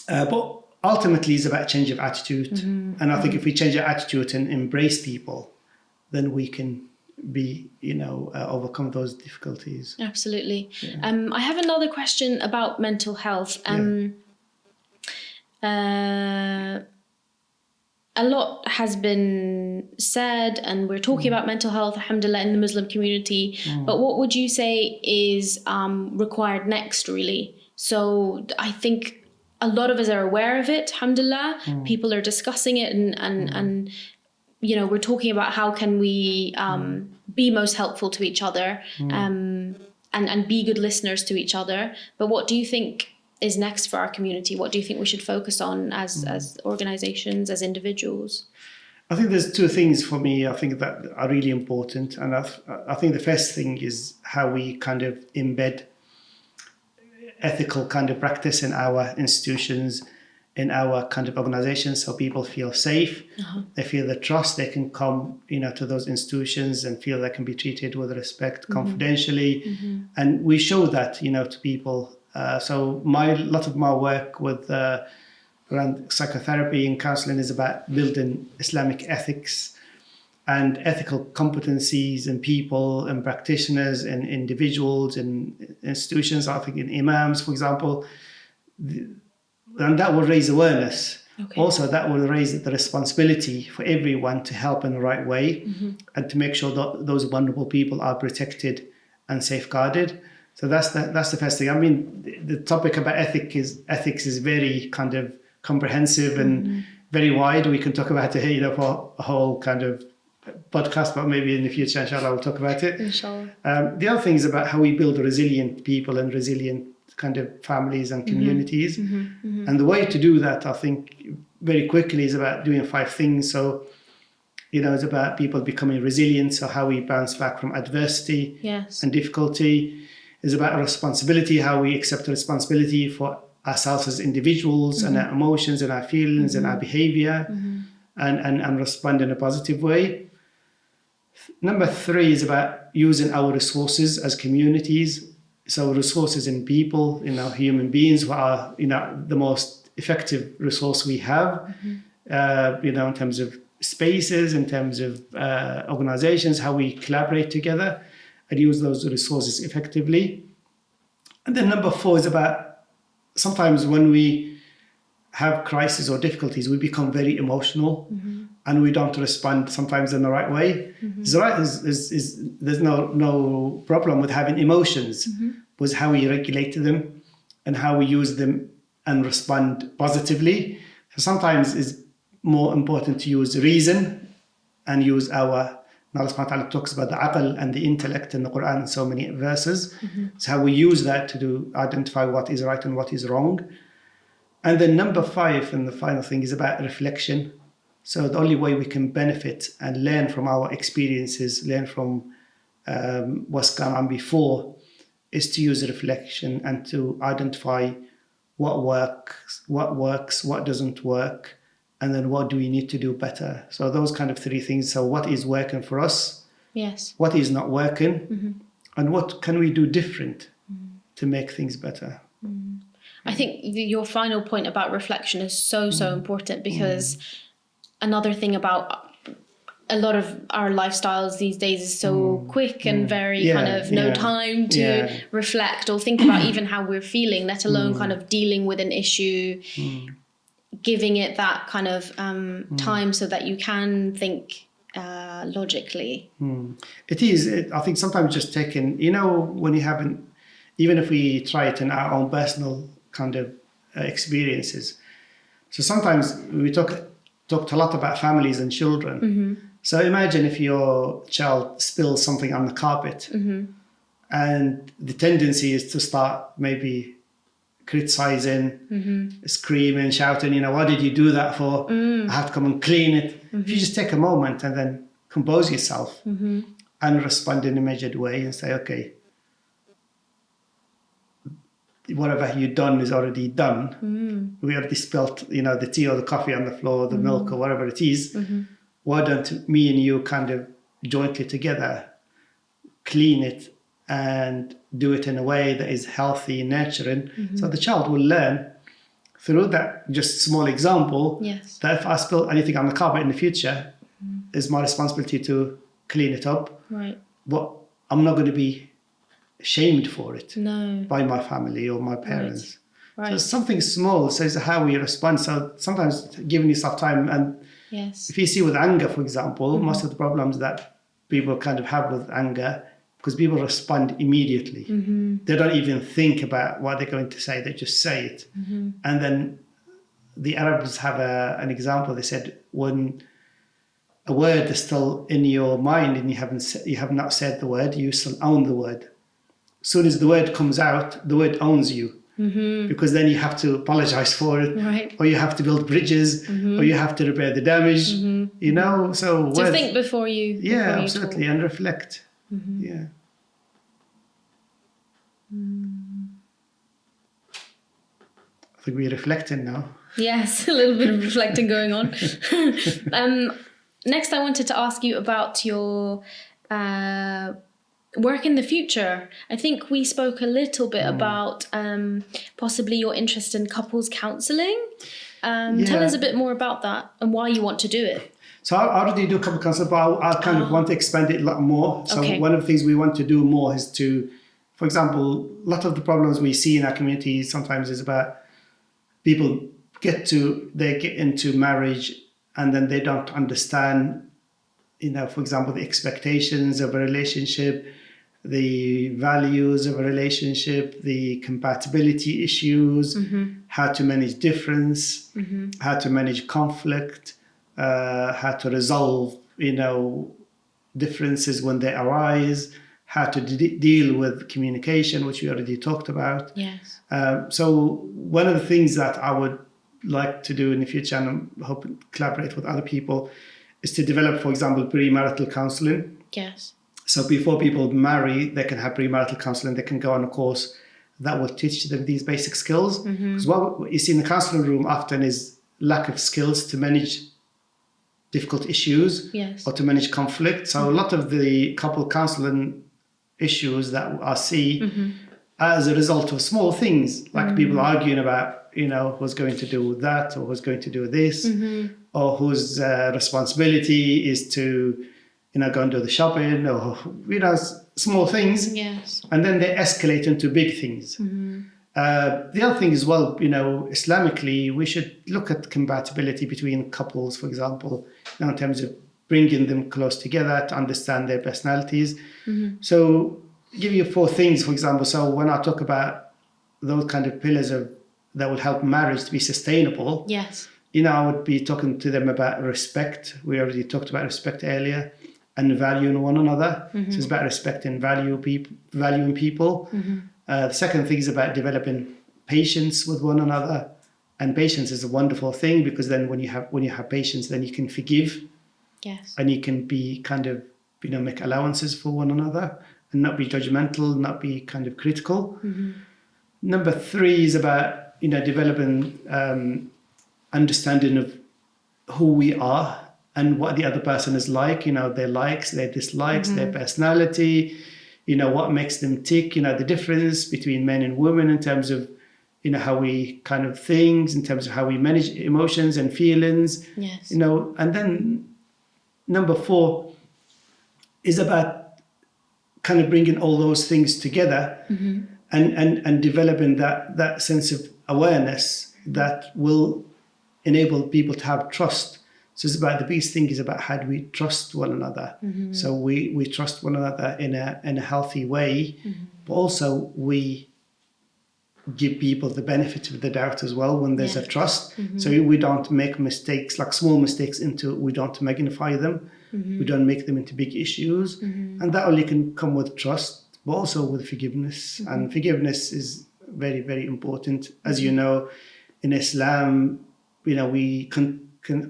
But ultimately, it's about change of attitude. And I think if we change our attitude and embrace people, then we can overcome those difficulties. Absolutely. I have another question about mental health. A lot has been said, and we're talking about mental health, alhamdulillah, in the Muslim community. But what would you say is required next, really? So I think a lot of us are aware of it, alhamdulillah. People are discussing it and we're talking about how can we be most helpful to each other, and be good listeners to each other. But what do you think is next for our community? What do you think we should focus on as organizations, as individuals? I think there's two things for me, I think, that are really important. And I think the first thing is how we kind of embed ethical kind of practice in our institutions, in our kind of organizations, so people feel safe, they feel the trust, they can come, to those institutions and feel they can be treated with respect, confidentially. And we show that, to people. So a lot of my work with around psychotherapy and counselling is about building Islamic ethics and ethical competencies in people and practitioners and individuals and institutions. I think in imams, for example, and that will raise awareness. Okay. Also, that will raise the responsibility for everyone to help in the right way and to make sure that those vulnerable people are protected and safeguarded. So that's the first thing. I mean, the topic about ethics is very kind of comprehensive and very wide. We can talk about it, for a whole kind of podcast, but maybe in the future, inshallah, we'll talk about it. Inshallah. The other thing is about how we build resilient people and resilient kind of families and communities. And the way to do that, I think, very quickly is about doing 5 things. So, it's about people becoming resilient. So how we bounce back from adversity and difficulty. Is about responsibility, how we accept responsibility for ourselves as individuals and our emotions and our feelings and our behavior and respond in a positive way. Number 3 is about using our resources as communities. So resources in people, human beings who are, the most effective resource we have, in terms of spaces, in terms of organizations, how we collaborate together and use those resources effectively. And then number 4 is about sometimes when we have crises or difficulties, we become very emotional and we don't respond sometimes in the right way. There's no problem with having emotions, but how we regulate them and how we use them and respond positively. So sometimes it's more important to use reason and use our, Allah subhanahu wa ta'ala talks about the aql and the intellect in the Qur'an in so many verses. So how we use that to identify what is right and what is wrong. And then number 5, and the final thing, is about reflection. So the only way we can benefit and learn from our experiences, learn from what's gone on before, is to use reflection and to identify what works, what doesn't work, and then what do we need to do better. So those kind of 3 things. So what is working for us? Yes. What is not working? And what can we do different to make things better? I think your final point about reflection is so important, because another thing about a lot of our lifestyles these days is so quick and very no time to reflect or think about even how we're feeling, let alone kind of dealing with an issue, giving it that kind of time so that you can think logically. It is. I think sometimes just taking, when you haven't, even if we try it in our own personal kind of experiences. So sometimes we talked a lot about families and children. So imagine if your child spills something on the carpet and the tendency is to start maybe criticizing, screaming, shouting, what did you do that for? I have to come and clean it. If you just take a moment and then compose yourself and respond in a measured way and say, okay, whatever you've done is already done. We already spilt, the tea or the coffee on the floor, the milk or whatever it is. Why don't me and you kind of jointly together clean it and do it in a way that is healthy and nurturing? So the child will learn through that just small example that if I spill anything on the carpet in the future, it's my responsibility to clean it up. Right. But I'm not going to be shamed for it by my family or my parents. Right. So something small says how we respond. So sometimes giving yourself time, and if you see with anger, for example, most of the problems that people kind of have with anger, because people respond immediately. They don't even think about what they're going to say, they just say it. And then the Arabs have an example. They said when a word is still in your mind and you have not said the word, you still own the word. As soon as the word comes out, the word owns you. Because then you have to apologize for it, right. or you have to build bridges, or you have to repair the damage, you know. So think before you. Yeah, before absolutely, you and reflect. Yeah. I think we're reflecting now. Yes, a little bit of reflecting going on. Next, I wanted to ask you about your work in the future. I think we spoke a little bit about possibly your interest in couples counselling. Tell us a bit more about that and why you want to do it. So I already do couple counselling, but I kind of want to expand it a lot more. So one of the things we want to do more is to, for example, a lot of the problems we see in our community sometimes is about people get into marriage and then they don't understand, you know, for example, the expectations of a relationship, the values of a relationship, the compatibility issues, how to manage difference, how to manage conflict, how to resolve, you know, differences when they arise, how to deal with communication, which we already talked about. Yes. So one of the things that I would like to do in the future, and I'm hoping to collaborate with other people, is to develop, for example, pre-marital counselling. Yes. So before people marry, they can have pre-marital counselling. They can go on a course that will teach them these basic skills. Because what you see in the counselling room often is lack of skills to manage difficult issues or to manage conflict. So a lot of the couple counselling issues that I see as a result of small things, like people arguing about, you know, who's going to do that or who's going to do this, or whose responsibility is to, you know, go and do the shopping, or, you know, small things. Yes. And then they escalate into big things. The other thing as well, you know, Islamically, we should look at compatibility between couples, for example, you know, in terms of bringing them close together to understand their personalities. So give you 4 things, for example. So when I talk about those kind of pillars that will help marriage to be sustainable, yes, you know, I would be talking to them about respect. We already talked about respect earlier, and valuing one another. So it's about respecting, valuing people. The second thing is about developing patience with one another, and patience is a wonderful thing, because then when you have patience, then you can forgive. Yes. And you can be kind of, you know, make allowances for one another and not be judgmental, not be kind of critical. Number 3 is about, you know, developing understanding of who we are and what the other person is like, you know, their likes, their dislikes, their personality, you know, what makes them tick, you know, the difference between men and women in terms of, you know, how we kind of things, in terms of how we manage emotions and feelings. Yes. You know, and then number 4 is about kind of bringing all those things together and developing that sense of awareness that will enable people to have trust. So it's about, the biggest thing is about how do we trust one another. So we trust one another in a healthy way, but also we give people the benefit of the doubt as well when there's a trust. So we don't make mistakes, like small mistakes, we don't magnify them. We don't make them into big issues. And that only can come with trust, but also with forgiveness. And forgiveness is very, very important. As you know, in Islam, you know, we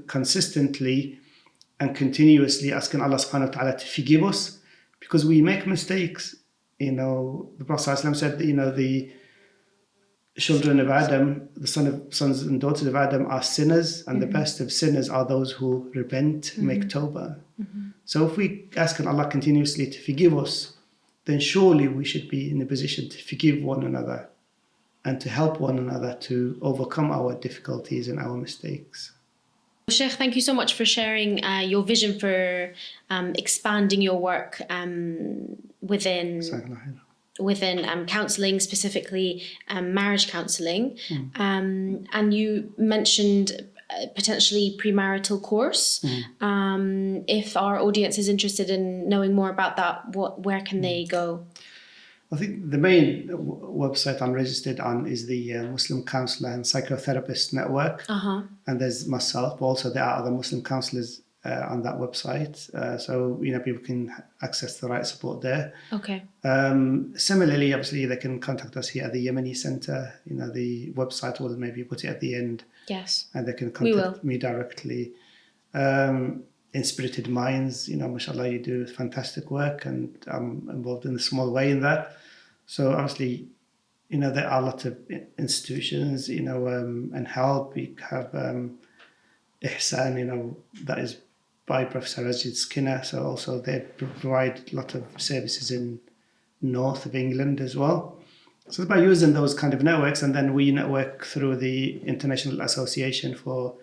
consistently and continuously asking Allah subhanahu wa ta'ala to forgive us because we make mistakes. You know, the Prophet ﷺ said that, you know, the children of Adam, the sons and daughters of Adam are sinners, and the best of sinners are those who repent, make tawbah. So if we ask Allah continuously to forgive us, then surely we should be in a position to forgive one another and to help one another to overcome our difficulties and our mistakes. Sheikh, thank you so much for sharing your vision for expanding your work within counselling, specifically marriage counselling. And you mentioned potentially pre-marital course. If our audience is interested in knowing more about that, where can they go? I think the main website I'm registered on is the Muslim Counsellor and Psychotherapist Network. And there's myself, but also there are other Muslim counsellors on that website, so people can access the right support there. Okay. Similarly, obviously, they can contact us here at the Yemeni Centre. The website will maybe put it at the end. Yes. And they can contact me directly. Inspirited Minds, mashallah, you do fantastic work, and I'm involved in a small way in that. So obviously, there are a lot of institutions, and help. We have Ihsan, that is by Professor Rajid Skinner. So also they provide a lot of services in north of England as well. So it's by using those kind of networks, and then we network through the International Association for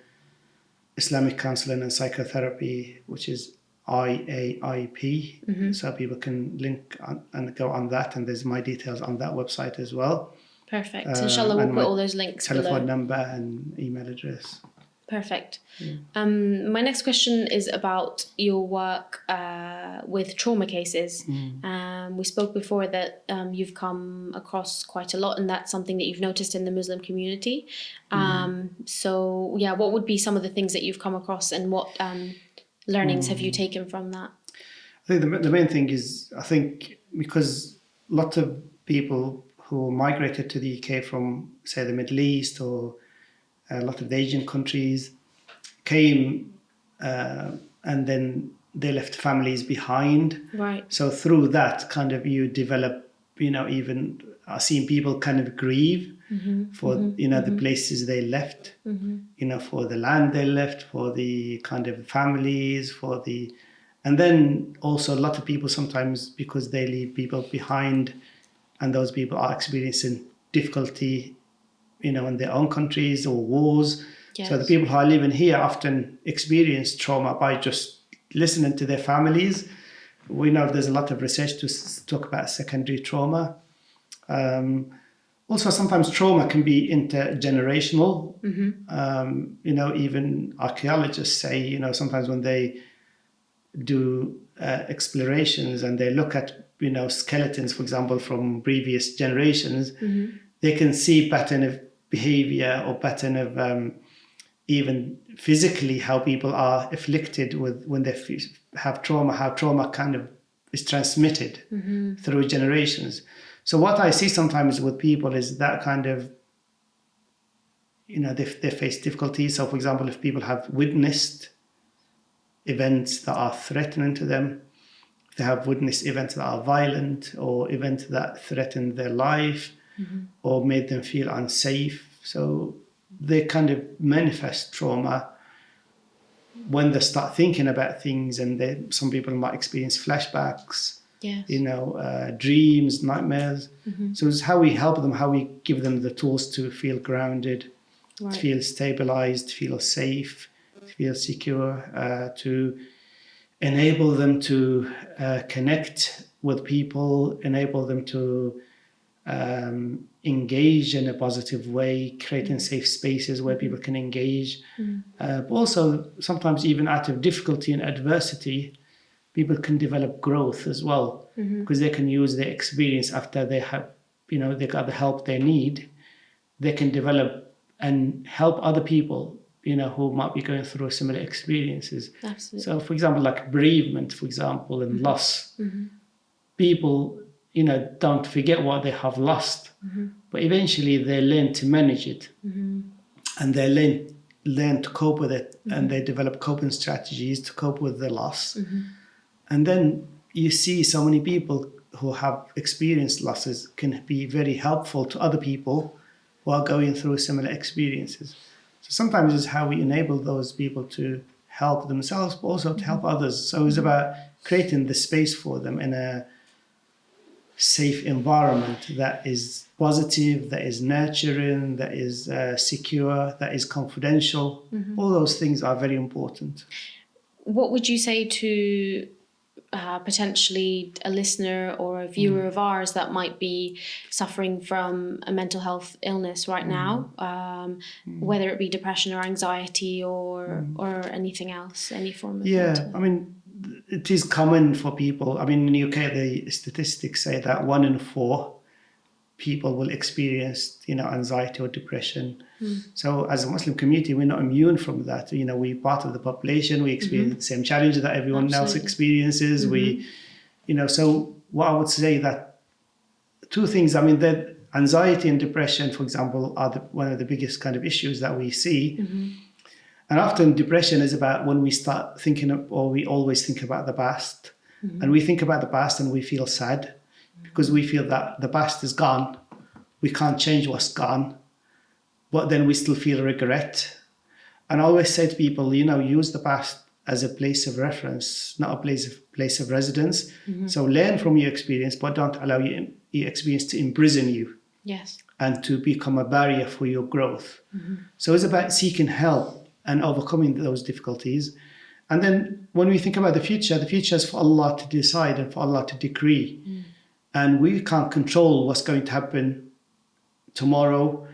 Islamic Counselling and Psychotherapy, which is IAIP. Mm-hmm. So people can link on, and go on that, and there's my details on that website as well. Perfect. Inshallah, we'll put all those links telephone below. number and email address. Perfect. Yeah. My next question is about your work with trauma cases. We spoke before that you've come across quite a lot, and that's something that you've noticed in the Muslim community. So, what would be some of the things that you've come across, and what learnings have you taken from that? I think the main thing is, I think, because a lot of people who migrated to the UK from, say, the Middle East or a lot of the Asian countries came and then they left families behind. Right. So through that kind of you develop, even I've seen people kind of grieve for, the places they left, for the land they left, for the kind of families, and then also a lot of people sometimes, because they leave people behind and those people are experiencing difficulty in their own countries or wars. Yes. So the people who are living here often experience trauma by just listening to their families. We know there's a lot of research to talk about secondary trauma. Also, sometimes trauma can be intergenerational. Even archaeologists say, sometimes when they do explorations and they look at, skeletons, for example, from previous generations, they can see pattern of behavior or pattern of even physically how people are afflicted with when they have trauma, how trauma kind of is transmitted through generations. So what I see sometimes with people is that kind of, they face difficulties. So for example, if people have witnessed events that are threatening to them, if they have witnessed events that are violent or events that threaten their life, or made them feel unsafe. So they kind of manifest trauma when they start thinking about things, and some people might experience flashbacks, yes. Dreams, nightmares. So it's how we help them, how we give them the tools to feel grounded, right. To feel stabilized, feel safe, feel secure, to enable them to connect with people, enable them to engage in a positive way, creating safe spaces where people can engage. But also, sometimes even out of difficulty and adversity, people can develop growth as well, because they can use their experience after they have, they got the help they need. They can develop and help other people, who might be going through similar experiences. Absolutely. So, for example, like bereavement, for example, and loss, people don't forget what they have lost, but eventually they learn to manage it, and they learn to cope with it, and they develop coping strategies to cope with the loss. And then you see so many people who have experienced losses can be very helpful to other people who are going through similar experiences. So sometimes it's how we enable those people to help themselves, but also to help others. So it's about creating the space for them in a safe environment that is positive, that is nurturing, that is secure, that is confidential. All those things are very important. What would you say to potentially a listener or a viewer of ours that might be suffering from a mental health illness right now, whether it be depression or anxiety or anything else, any form of mental? I mean, it is common for people. I mean, in the UK, the statistics say that 1 in 4 people will experience, anxiety or depression. So as a Muslim community, we're not immune from that. We're part of the population. We experience the same challenges that everyone else experiences. So what I would say that two things, that anxiety and depression, for example, are one of the biggest kind of issues that we see. And often depression is about when we start thinking or we always think about the past. And we think about the past and we feel sad because we feel that the past is gone. We can't change what's gone. But then we still feel regret. And I always say to people, use the past as a place of reference, not a place of residence. So learn from your experience, but don't allow your experience to imprison you. Yes. And to become a barrier for your growth. So it's about seeking help and overcoming those difficulties. And then when we think about the future is for Allah to decide and for Allah to decree. And we can't control what's going to happen tomorrow,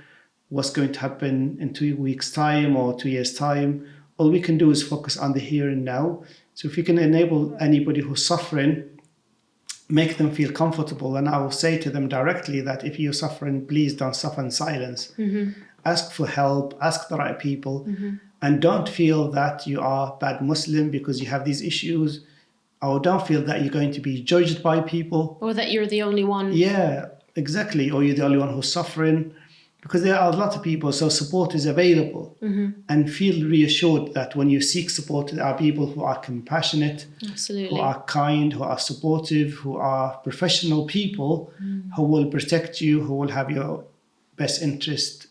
what's going to happen in 2 weeks' time or 2 years' time. All we can do is focus on the here and now. So if you can enable anybody who's suffering, make them feel comfortable. And I will say to them directly that if you're suffering, please don't suffer in silence. Ask for help, ask the right people. And don't feel that you are a bad Muslim because you have these issues. Or don't feel that you're going to be judged by people. Or that you're the only one. Yeah, exactly. Or you're the only one who's suffering. Because there are a lot of people, so support is available. And feel reassured that when you seek support, there are people who are compassionate, absolutely, who are kind, who are supportive, who are professional people, who will protect you, who will have your best interest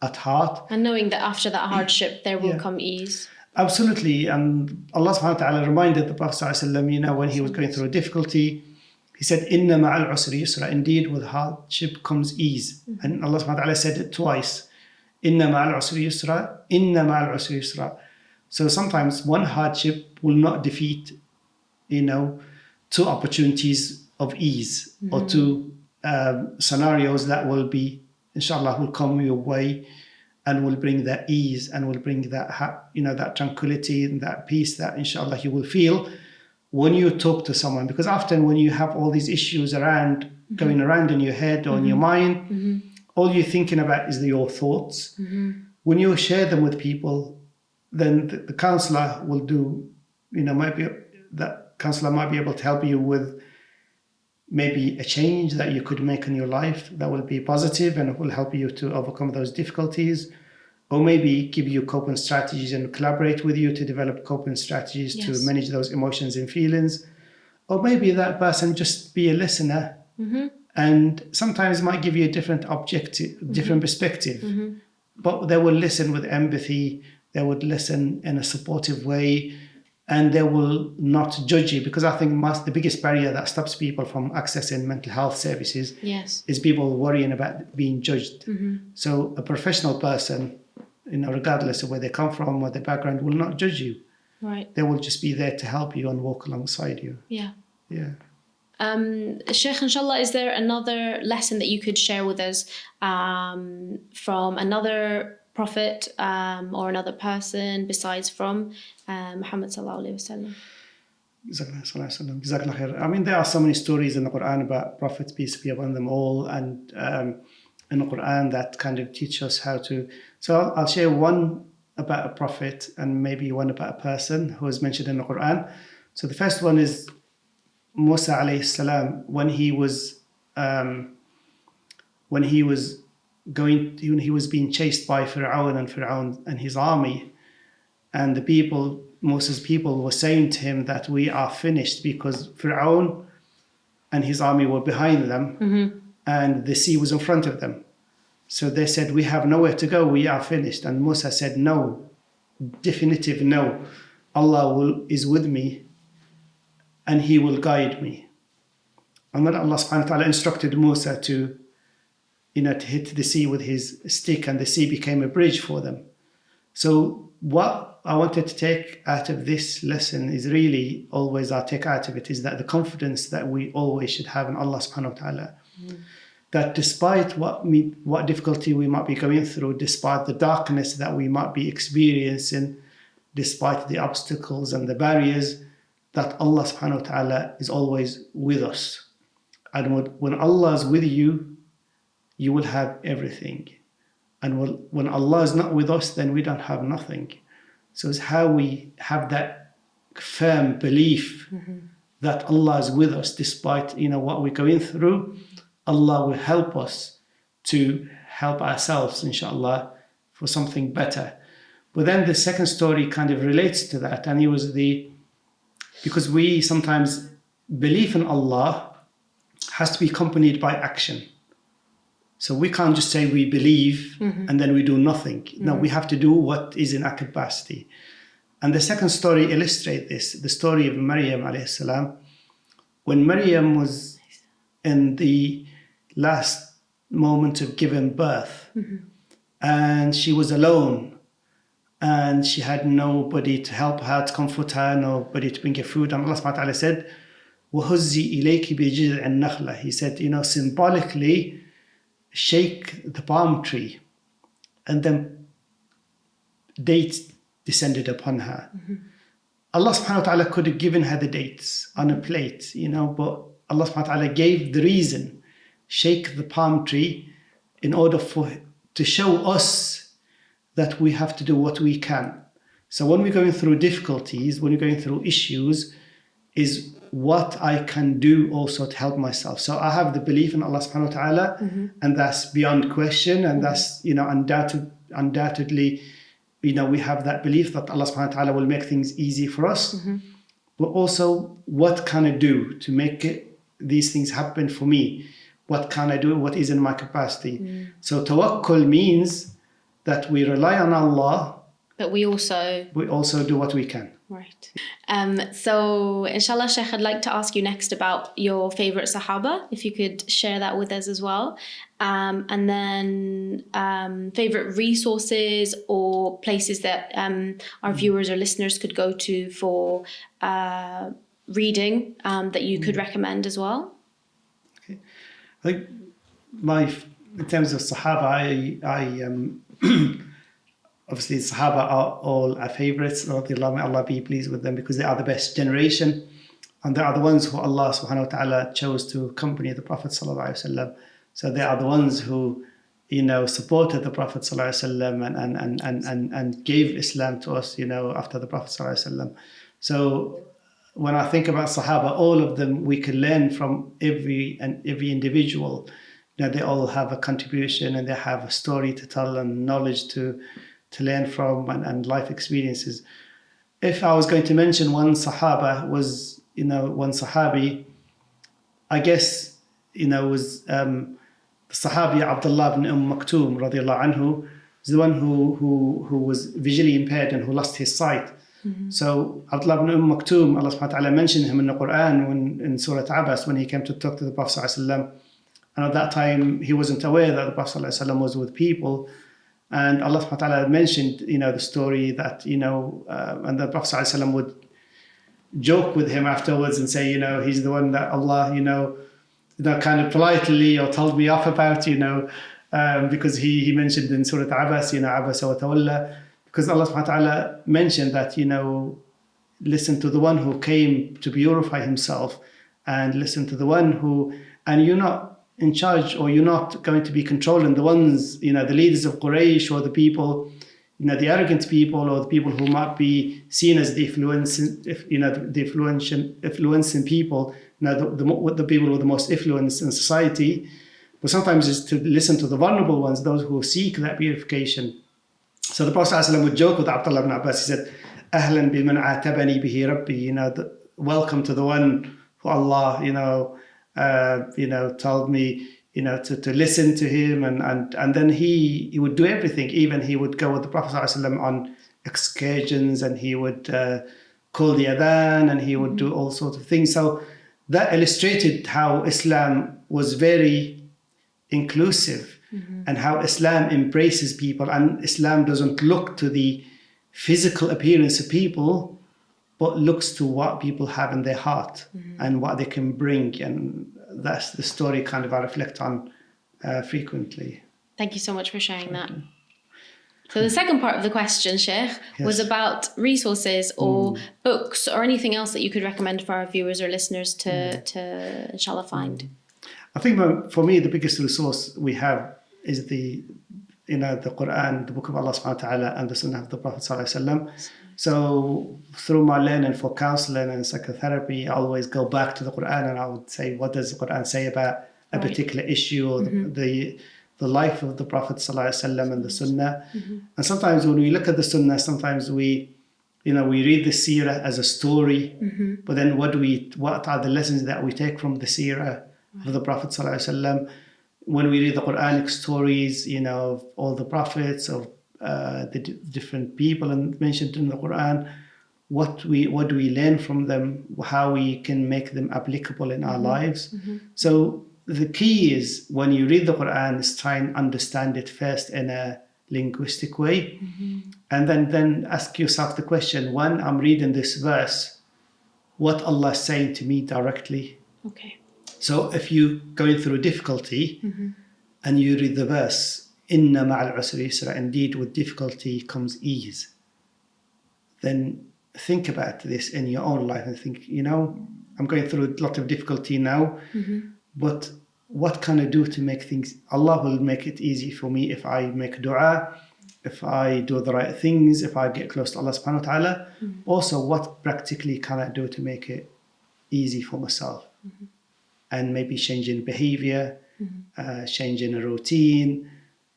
at heart. And knowing that after that hardship, there will come ease. Absolutely. And Allah subhanahu wa ta'ala reminded the Prophet ﷺ, when he was going through a difficulty, he said, Inna ma'al usri yusra. Indeed, with hardship comes ease. And Allah subhanahu wa ta'ala said it twice. Inna ma'al usri yusra. Inna ma'al usri yusra. So sometimes one hardship will not defeat, two opportunities of ease or two scenarios that will be, inshallah, will come your way and will bring that ease and will bring that, that tranquility and that peace that, inshallah, you will feel when you talk to someone. Because often when you have all these issues going around in your head or in your mind, all you're thinking about is your thoughts. When you share them with people, then the counsellor will do, that counsellor might be able to help you with maybe a change that you could make in your life that will be positive and it will help you to overcome those difficulties. Or maybe give you coping strategies and collaborate with you to develop coping strategies to manage those emotions and feelings. Or maybe that person just be a listener and sometimes might give you a different objective, different perspective. But they will listen with empathy, they would listen in a supportive way, and they will not judge you. Because I think the biggest barrier that stops people from accessing mental health services is people worrying about being judged. So a professional person, regardless of where they come from, what their background, will not judge you. Right. They will just be there to help you and walk alongside you. Yeah. Yeah. Sheikh, inshallah, is there another lesson that you could share with us from another prophet or another person besides from Muhammad sallallahu alaihi wasallam? There are so many stories in the Qur'an about prophets, peace be upon them all, and in the Qur'an that kind of teach us how to. So I'll share one about a prophet and maybe one about a person who is mentioned in the Qur'an. So the first one is Musa alayhi salam, when he was being chased by Fir'aun and his army, and the people, Moses' people, were saying to him that we are finished because Fir'aun and his army were behind them and the sea was in front of them. So they said, we have nowhere to go, we are finished. And Musa said, no, definitive no. Allah is with me and he will guide me. And then Allah subhanahu wa ta'ala instructed Musa to hit the sea with his stick, and the sea became a bridge for them. So what I wanted to take out of this lesson is really always I take out of it is that the confidence that we always should have in Allah subhanahu wa ta'ala. That despite what difficulty we might be going through, despite the darkness that we might be experiencing, despite the obstacles and the barriers, that Allah subhanahu wa ta'ala is always with us. And when Allah is with you, you will have everything. And when Allah is not with us, then we don't have nothing. So it's how we have that firm belief that Allah is with us despite, what we're going through. Allah will help us to help ourselves, inshallah, for something better. But then the second story kind of relates to that. And because we sometimes believe in Allah has to be accompanied by action. So we can't just say we believe and then we do nothing. No, we have to do what is in our capacity. And the second story illustrates this, the story of Maryam alayhi salam. When Maryam was in the last moment of giving birth, and she was alone, and she had nobody to help her, to comfort her, nobody to bring her food. And Allah subhanahu wa ta'ala said, وَهُزِّي إِلَيْكِ بِجِذْعِ النَّخْلَةِ. He said, symbolically, shake the palm tree. And then dates descended upon her. Allah subhanahu wa ta'ala could have given her the dates on a plate, but Allah subhanahu wa ta'ala gave the reason, shake the palm tree, in order to show us that we have to do what we can. So when we're going through difficulties, when we're going through issues, is what I can do also to help myself. So I have the belief in Allah subhanahu wa ta'ala, and that's beyond question, and that's, undoubtedly, we have that belief that Allah subhanahu wa ta'ala will make things easy for us. But also, what can I do to make these things happen for me? What can I do? What is in my capacity? So tawakkul means that we rely on Allah, but we also do what we can. Right. So inshallah, Sheikh, I'd like to ask you next about your favorite Sahaba, if you could share that with us as well. And then favorite resources or places that our viewers or listeners could go to for reading that you could recommend as well. Okay. I think in terms of Sahaba, I obviously, Sahaba are all our favorites. Allah be pleased with them, because they are the best generation. And they are the ones who Allah subhanahu wa ta'ala chose to accompany the Prophet sallallahu alaihi wasallam. So they are the ones who, supported the Prophet sallallahu alaihi wasallam and gave Islam to us, after the Prophet sallallahu alaihi wasallam. So when I think about Sahaba, all of them, we can learn from every individual. They all have a contribution, and they have a story to tell and knowledge to learn from, and life experiences. If I was going to mention one Sahaba, one Sahabi, I guess, was the Sahabi Abdullah ibn Maktoum radiallahu anhu, the one who was visually impaired and who lost his sight. So Abdullah ibn Maktoum, Allah subhanahu wa ta'ala mentioned him in the Qur'an in Surah Abbas, when he came to talk to the Prophet sallallahu alaihi wasallam. And at that time, he wasn't aware that the Prophet sallallahu alaihi wasallam was with people. And Allah subhanahu wa ta'ala mentioned, the story that, and the Prophet sallallahu alaihi wasallam would joke with him afterwards and say, he's the one that Allah, kind of politely or told me off about, because he mentioned in Surah Abbas, Abasa wa tawalla, because Allah subhanahu wa ta'ala mentioned that, listen to the one who came to purify himself, and listen to the one who, and you're not in charge, or you're not going to be controlling the ones, the leaders of Quraysh, or the people, the arrogant people, or the people who might be seen as the influencing people, the people with the most influence in society. But sometimes it's to listen to the vulnerable ones, those who seek that purification. So the Prophet ﷺ would joke with Abdullah ibn Abbas. He said, "Ahlan biman atabani bihi Rabbi." Welcome to the one who Allah, told me, to listen to him, and then he would do everything. Even he would go with the Prophet ﷺ on excursions, and he would call the adhan, and he would do all sorts of things. So that illustrated how Islam was very inclusive, and how Islam embraces people, and Islam doesn't look to the physical appearance of people, but looks to what people have in their heart and what they can bring. And that's the story kind of I reflect on frequently. Thank you so much for sharing that. So the second part of the question, Sheikh, was about resources or books or anything else that you could recommend for our viewers or listeners to inshallah find. I think for me, the biggest resource we have is the Qur'an, the book of Allah subhanahu wa ta'ala, and the Sunnah of the Prophet sallallahu alaihi wasallam. So through my learning for counselling and psychotherapy, I always go back to the Qur'an and I would say, what does the Qur'an say about a particular issue or the life of the Prophet sallallahu alaihi wasallam and the Sunnah. And sometimes when we look at the Sunnah, sometimes we read the seerah as a story, but then what are the lessons that we take from the seerah of the Prophet sallallahu alaihi wasallam? When we read the Quranic stories, of all the prophets, of the different people mentioned in the Quran, what do we learn from them, how we can make them applicable in our lives. So the key is when you read the Quran is try and understand it first in a linguistic way, and then ask yourself the question, when I'm reading this verse, what Allah is saying to me directly. Okay. So if you're going through difficulty and you read the verse, Inna ma'al usri yusra, indeed with difficulty comes ease, then think about this in your own life and think, I'm going through a lot of difficulty now, but what can I do to make things, Allah will make it easy for me if I make dua, if I do the right things, if I get close to Allah subhanahu wa ta'ala. Also, what practically can I do to make it easy for myself? And maybe changing behavior, changing a routine,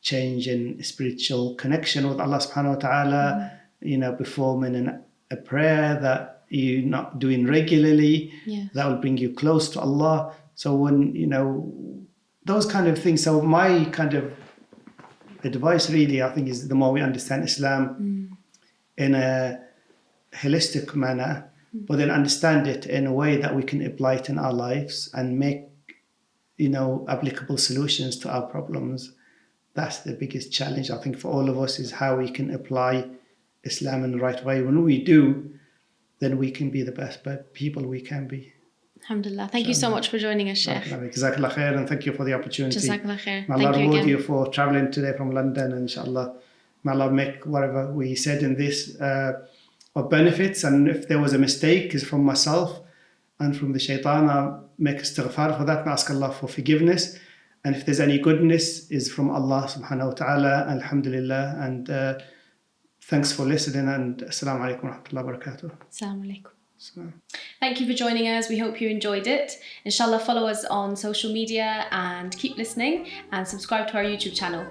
changing spiritual connection with Allah subhanahu wa ta'ala, performing a prayer that you're not doing regularly, that will bring you close to Allah. So when, those kind of things. So my kind of advice really, I think, is the more we understand Islam in a holistic manner, but then understand it in a way that we can apply it in our lives and make, applicable solutions to our problems. That's the biggest challenge, I think, for all of us, is how we can apply Islam in the right way. When we do, then we can be the best people we can be. Alhamdulillah. Thank you so much for joining us, Sheikh. Jazakallah khair, and thank you for the opportunity. Jazakallah khair. May Allah reward you for traveling today from London, and inshallah, may Allah make whatever we said in this of benefits. And if there was a mistake, is from myself and from the shaitan, I make istighfar for that and ask Allah for forgiveness. And if there's any goodness, is from Allah subhanahu wa ta'ala. Alhamdulillah. And thanks for listening, and assalamu alaikum wa rahmatullahi wa barakatuh. Assalamu alaikum. Thank you for joining us. We hope you enjoyed it. Inshallah, follow us on social media and keep listening and subscribe to our YouTube channel.